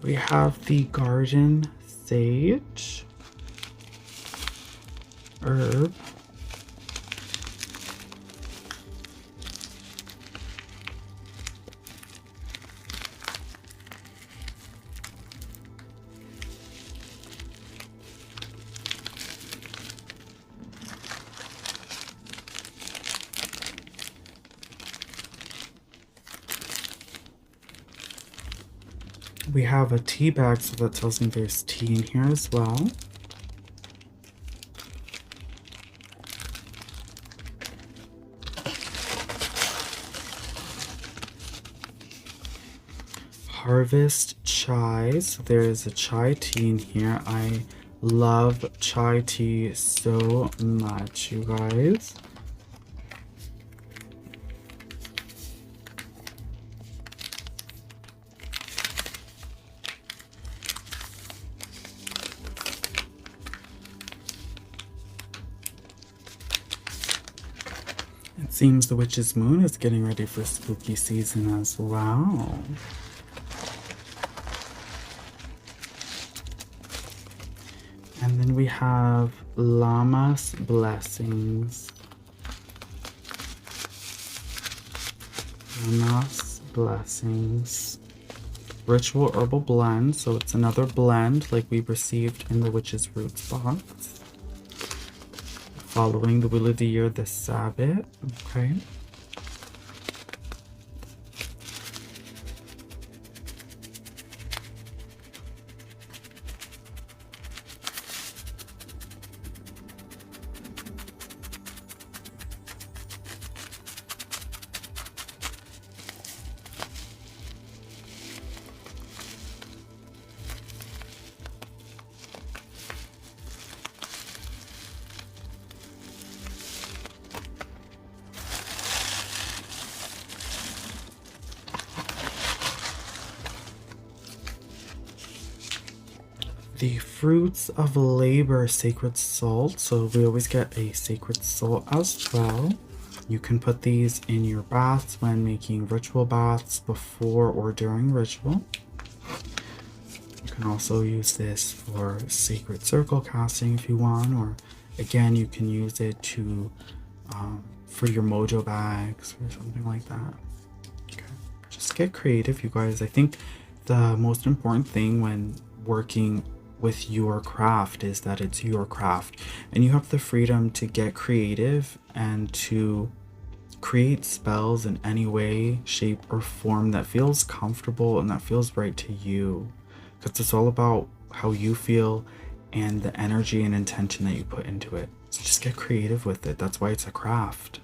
we have the garden sage herb. We have a tea bag, so that tells me there's tea in here as well. Harvest chai, so there is a chai tea in here. I love chai tea so much, you guys. It seems the witch's moon is getting ready for spooky season as well. And then we have Llama's Blessings. Llama's Blessings. Ritual Herbal Blend, so it's another blend like we received in the Witch's Roots box. Following the Wheel of the Year, the Sabbath. Okay. The Fruits of Labor Sacred Salt. So we always get a sacred salt as well. You can put these in your baths when making ritual baths before or during ritual. can also use this for sacred circle casting if you want, or again, you can use it to for your mojo bags or something like that. Okay. Just get creative, you guys. I think the most important thing when working with your craft is that it's your craft, and you have the freedom to get creative and to create spells in any way, shape, or form that feels comfortable and that feels right to you, because it's all about how you feel and the energy and intention that you put into it. So just get creative with it. That's why it's a craft.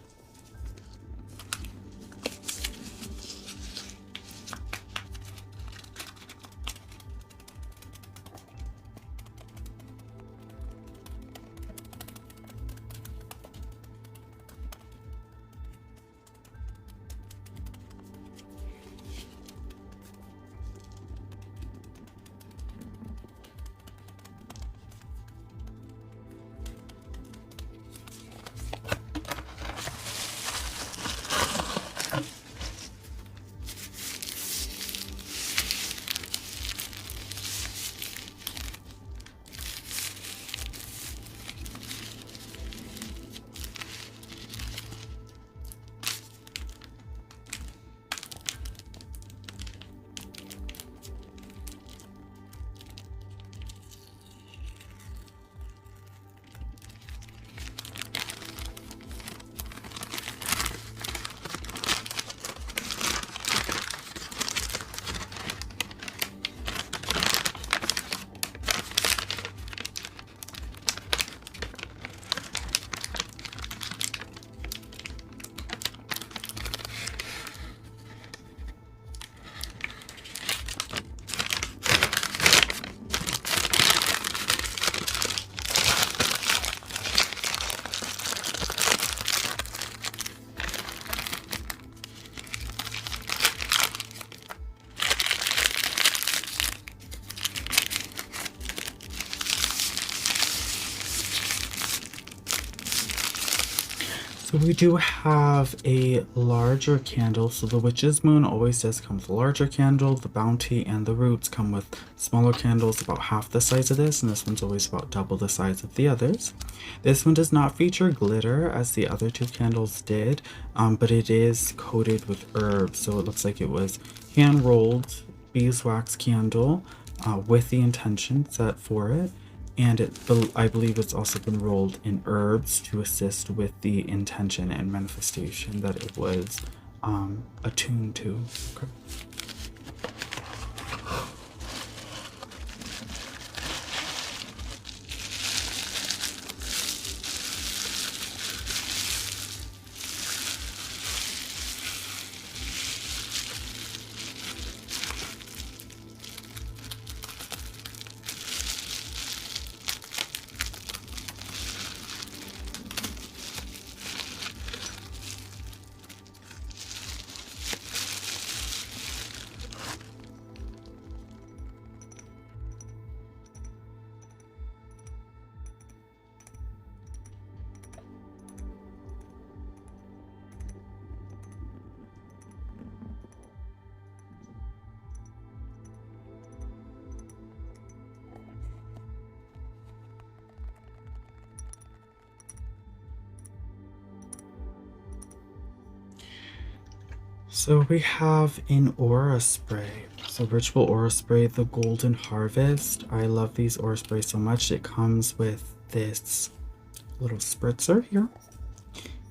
So we do have a larger candle. So the Witch's Moon always does come with a larger candle. The Bounty and the Roots come with smaller candles about half the size of this, and this one's always about double the size of the others. This one does not feature glitter as the other two candles did, but it is coated with herbs. So it looks like it was hand rolled beeswax candle with the intention set for it. And I believe it's also been rolled in herbs to assist with the intention and manifestation that it was attuned to. Okay. So we have an aura spray. So ritual aura spray, the Golden Harvest. I love these aura sprays so much. It comes with this little spritzer here.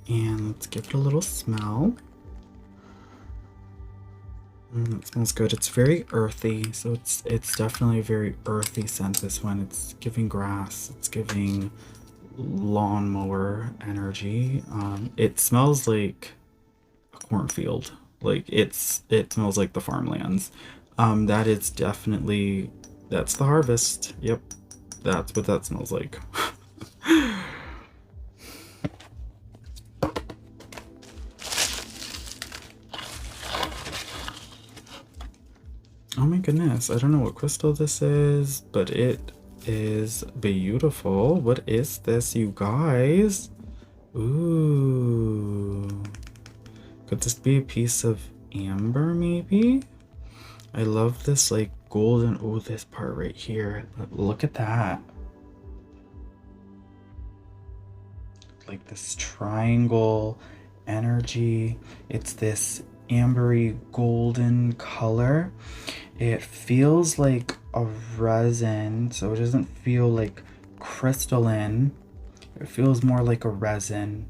And let's give it a little smell. It smells good. It's very earthy, so it's definitely a very earthy scent, this one. It's giving grass. It's giving lawnmower energy. It smells like a cornfield. Like it smells like the farmlands. That is definitely, that's the harvest. Yep, that's what that smells like. Oh my goodness, I don't know what crystal this is, but it is beautiful. What is this, you guys? Ooh. Could this be a piece of amber, maybe? I love this, like, golden. Oh, this part right here. Look at that. Like this triangle energy. It's this ambery golden color. It feels like a resin, so it doesn't feel like crystalline. It feels more like a resin.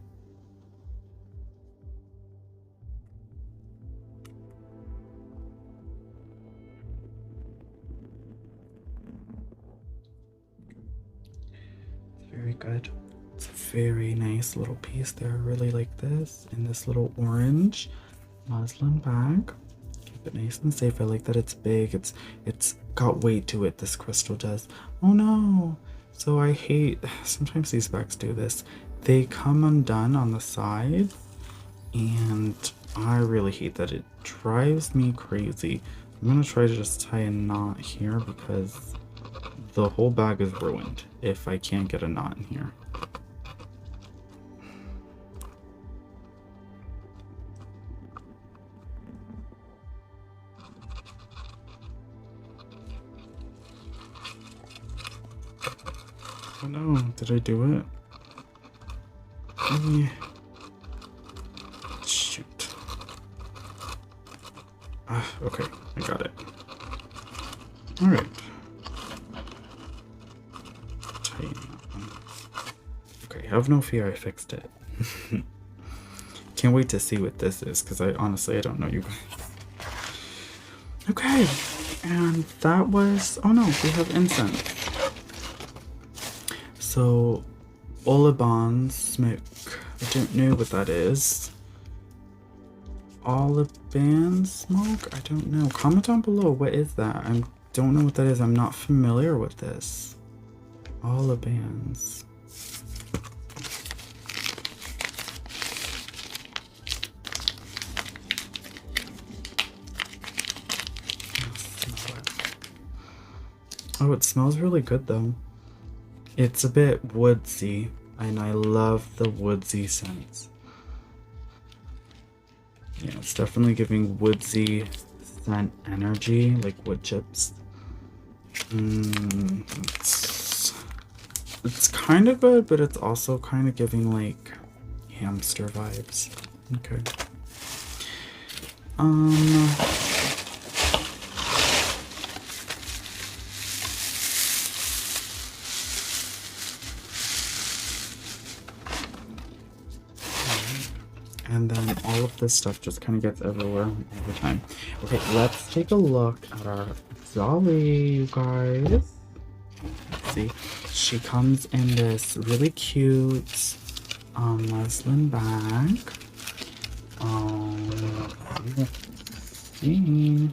It's very good. It's a very nice little piece there. I really like this. In this little orange muslin bag. Keep it nice and safe. I like that it's big. It's got weight to it, this crystal does. Oh no! So I hate, sometimes these bags do this. They come undone on the side, and I really hate that. It drives me crazy. I'm gonna try to just tie a knot here because the whole bag is ruined if I can't get a knot in here. Oh no, did I do it? Yeah. Shoot. Okay, I got it. Alright. Tighten that one. Okay, have no fear, I fixed it. Can't wait to see what this is, because I honestly don't know you guys. Okay, and that was, oh no, we have incense. So, Oliban smoke. I don't know what that is. Oliban smoke? I don't know. Comment down below. What is that? I don't know what that is. I'm not familiar with this. Olibans. Oh, it smells really good though. It's a bit woodsy, and I love the woodsy scents. Yeah, it's definitely giving woodsy scent energy, like wood chips. It's kind of good, but it's also kind of giving like hamster vibes. Okay. And then all of this stuff just kind of gets everywhere all the time. Okay, let's take a look at our dolly, you guys. Let's see. She comes in this really cute muslin bag. Let's see.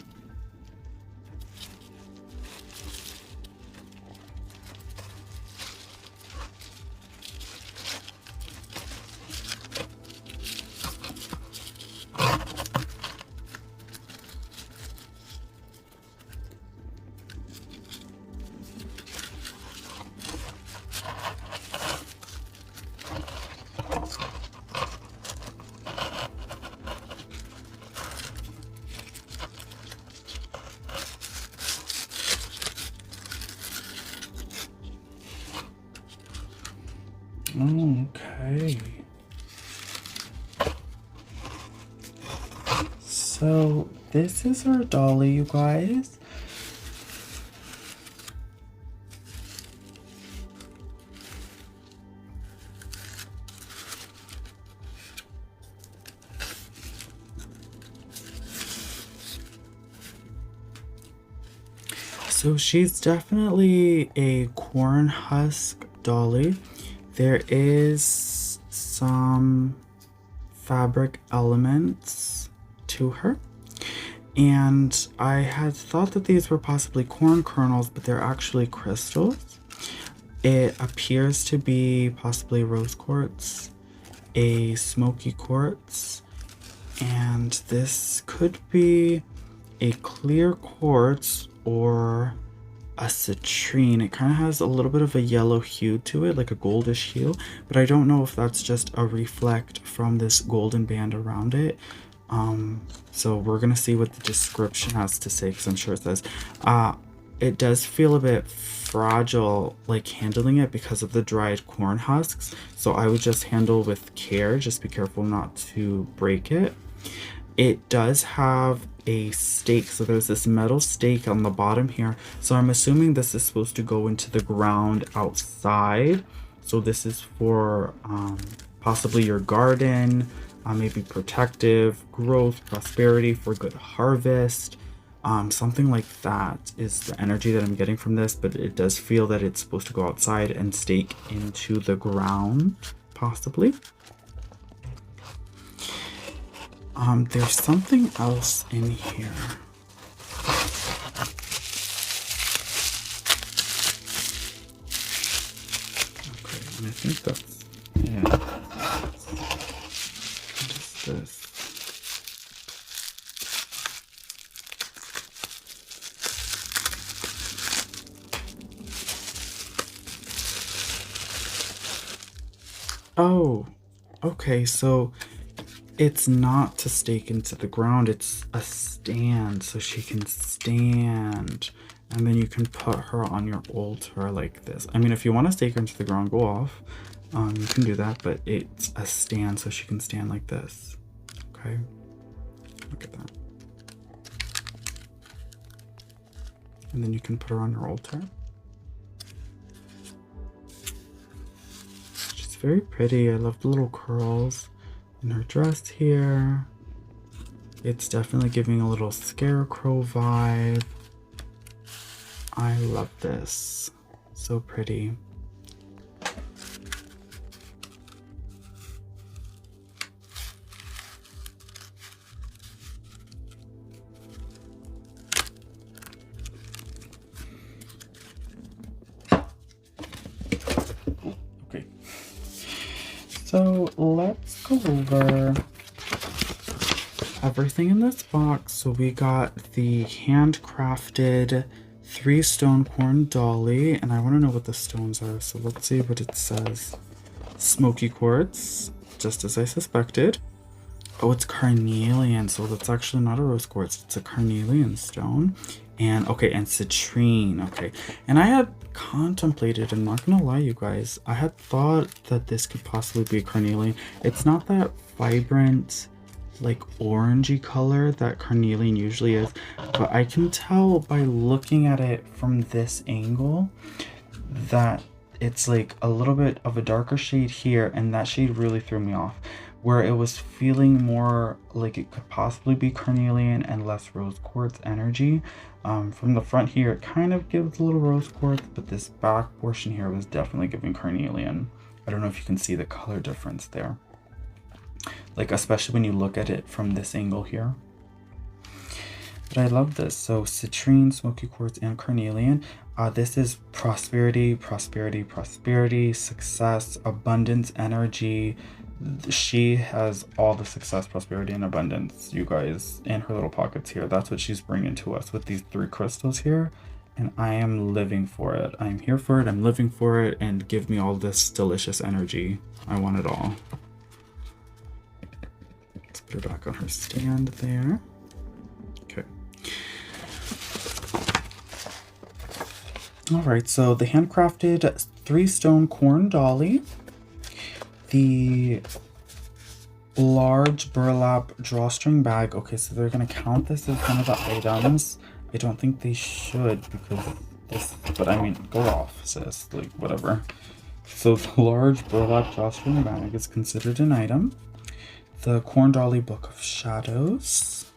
Okay. So this is our dolly, you guys. So she's definitely a corn husk dolly. There is some fabric elements to her. And I had thought that these were possibly corn kernels, but they're actually crystals. It appears to be possibly rose quartz, a smoky quartz, and this could be a clear quartz or a citrine. It kind of has a little bit of a yellow hue to it, like a goldish hue, but I don't know if that's just a reflect from this golden band around it. So we're gonna see what the description has to say, because I'm sure it says it does feel a bit fragile, like handling it, because of the dried corn husks. So I would just handle with care. Just be careful not to break it. It does have a stake, so there's this metal stake on the bottom here. So I'm assuming this is supposed to go into the ground outside. So this is for possibly your garden, maybe protective, growth, prosperity, for good harvest. Something like that is the energy that I'm getting from this, but it does feel that it's supposed to go outside and stake into the ground, possibly. There's something else in here. Okay, and I think that's it. What is this? Oh, okay, so it's not to stake into the ground, it's a stand, so she can stand. And then you can put her on your altar like this. I mean, if you want to stake her into the ground, go off. You can do that, but it's a stand, so she can stand like this. Okay, look at that. And then you can put her on your altar. She's very pretty. I love the little curls in her dress here. It's definitely giving a little scarecrow vibe. I love this. So pretty. Okay. So let's go over everything in this box. So we got the handcrafted 3-stone corn dolly, and I want to know what the stones are, so let's see what it says. Smoky quartz, just as I suspected. Oh, it's carnelian, so that's actually not a rose quartz, it's a carnelian stone. And okay, and citrine. Okay, and I had contemplated, I'm not gonna lie you guys, I had thought that this could possibly be carnelian. It's not that vibrant, like orangey color that carnelian usually is, but I can tell by looking at it from this angle that it's like a little bit of a darker shade here, and that shade really threw me off, where it was feeling more like it could possibly be carnelian and less rose quartz energy. From the front here, it kind of gives a little rose quartz, but this back portion here was definitely giving carnelian. I don't know if you can see the color difference there, like especially when you look at it from this angle here. But I love this. So citrine, smoky quartz, and carnelian. This is prosperity, prosperity, prosperity, success, abundance, energy. She has all the success, prosperity, and abundance, you guys, in her little pockets here. That's what she's bringing to us with these 3 crystals here. And I am living for it. I'm here for it. I'm living for it. And give me all this delicious energy. I want it all. Let's put her back on her stand there. Okay. All right, so the handcrafted 3-stone corn dolly, the large burlap drawstring bag. Okay, so they're gonna count this as one of the items. I don't think they should, because this, but I mean, go off, sis, like whatever. So the large burlap drawstring bag is considered an item. The corn dolly book of shadows.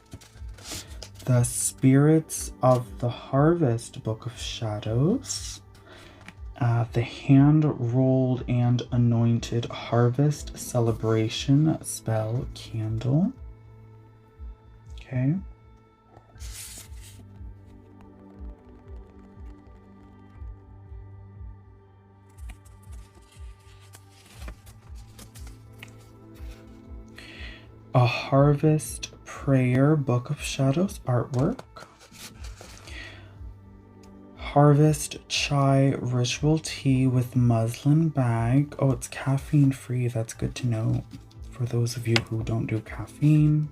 The spirits of the harvest book of shadows. The hand-rolled and anointed harvest celebration spell candle. Okay. A harvest prayer book of shadows artwork. Harvest chai ritual tea with muslin bag. Oh, it's caffeine free. That's good to know for those of you who don't do caffeine.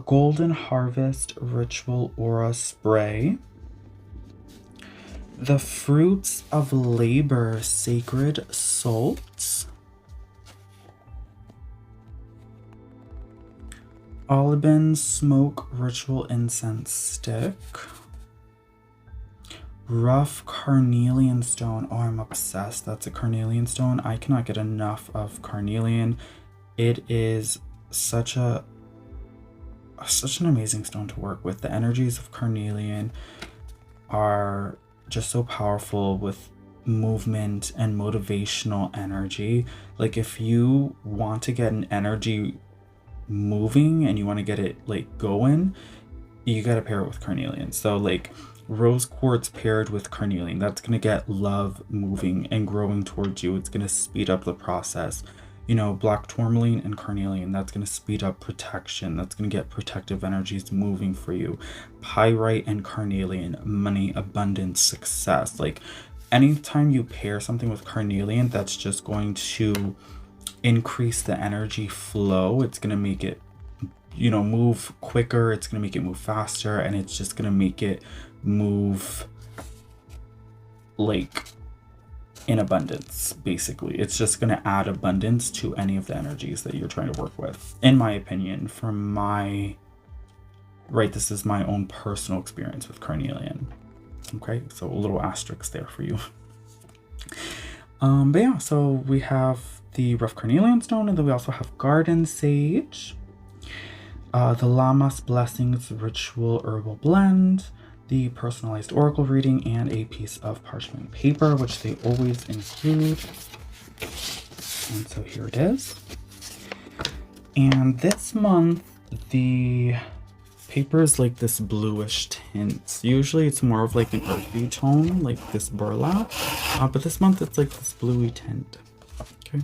Golden Harvest Ritual Aura Spray. The Fruits of Labor Sacred Salts. Oliban Smoke Ritual Incense Stick. Rough Carnelian Stone. Oh, I'm obsessed. That's a carnelian stone. I cannot get enough of carnelian. It is such an amazing stone to work with. The energies of carnelian are just so powerful with movement and motivational energy. Like if you want to get an energy moving and you want to get it like going, you got to pair it with carnelian. So like rose quartz paired with carnelian, that's going to get love moving and growing towards you. It's going to speed up the process. You know, black tourmaline and carnelian, that's going to speed up protection. That's going to get protective energies moving for you. Pyrite and carnelian, money, abundance, success. Like anytime you pair something with carnelian, that's just going to increase the energy flow. It's going to make it, you know, move quicker. It's going to make it move faster, and it's just going to make it move like in abundance. Basically, it's just going to add abundance to any of the energies that you're trying to work with, in my opinion. From my this is my own personal experience with carnelian. Okay, so a little asterisk there for you. But yeah, so we have the rough carnelian stone, and then we also have garden sage, the Llamas Blessings Ritual Herbal Blend, the personalized oracle reading, and a piece of parchment paper, which they always include. And so here it is. And this month, the paper is like this bluish tint. Usually it's more of like an earthy tone, like this burlap. But this month it's like this bluey tint. Okay.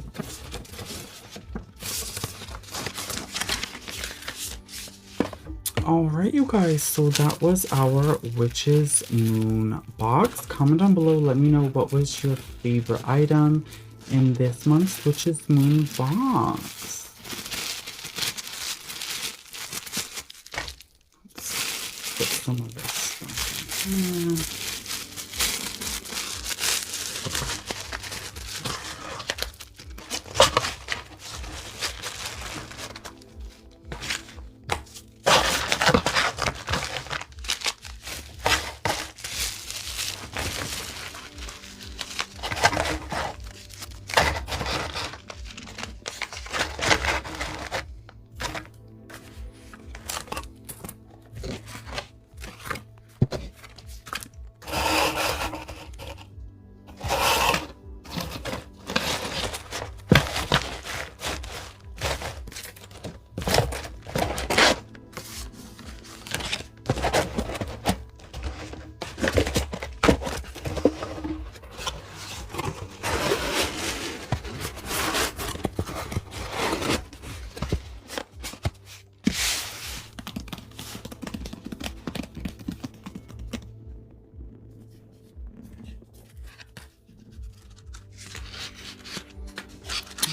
All right, you guys, so that was our Witch's Moon box. Comment down below, let me know what was your favorite item in this month's Witch's Moon box. Let's put some of this stuff in here.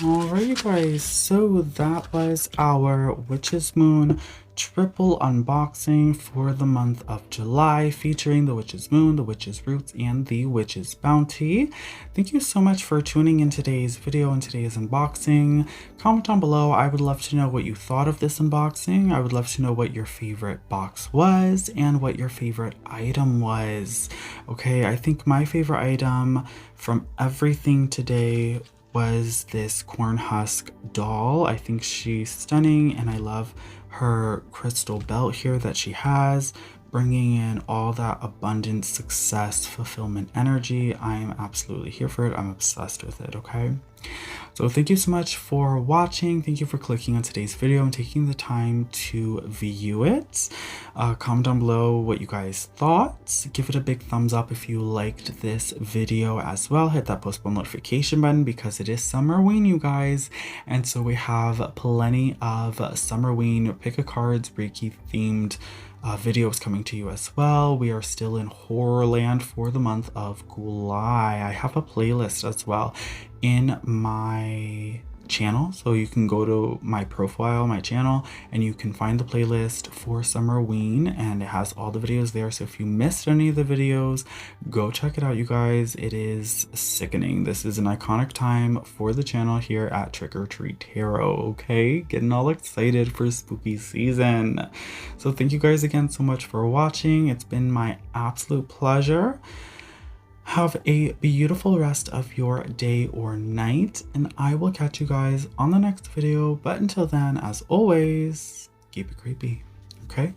Alright, you guys, so that was our Witch's Moon triple unboxing for the month of July, featuring the Witch's Moon, the Witch's Roots, and the Witch's Bounty. Thank you so much for tuning in today's video and today's unboxing. Comment down below. I would love to know what you thought of this unboxing. I would love to know what your favorite box was and what your favorite item was. Okay, I think my favorite item from everything today was this corn husk doll. I think she's stunning, and I love her crystal belt here that she has, bringing in all that abundance, success, fulfillment energy. I am absolutely here for it. I'm obsessed with it, okay? So thank you so much for watching. Thank you for clicking on today's video and taking the time to view it. Comment down below what you guys thought. Give it a big thumbs up if you liked this video as well. Hit that post bell notification button because it is Summerween, you guys. And so we have plenty of Summerween pick a cards Reiki themed videos coming to you as well. We are still in Horrorland for the month of July. I have a playlist as well in my channel. So you can go to my profile, my channel, and you can find the playlist for Summerween, and it has all the videos there. So if you missed any of the videos, go check it out, you guys. It is sickening. This is an iconic time for the channel here at Trick or Treat Tarot, okay? Getting all excited for spooky season. So thank you guys again so much for watching. It's been my absolute pleasure. Have a beautiful rest of your day or night, and I will catch you guys on the next video. But until then, as always, keep it creepy, okay?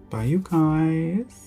Bye, you guys.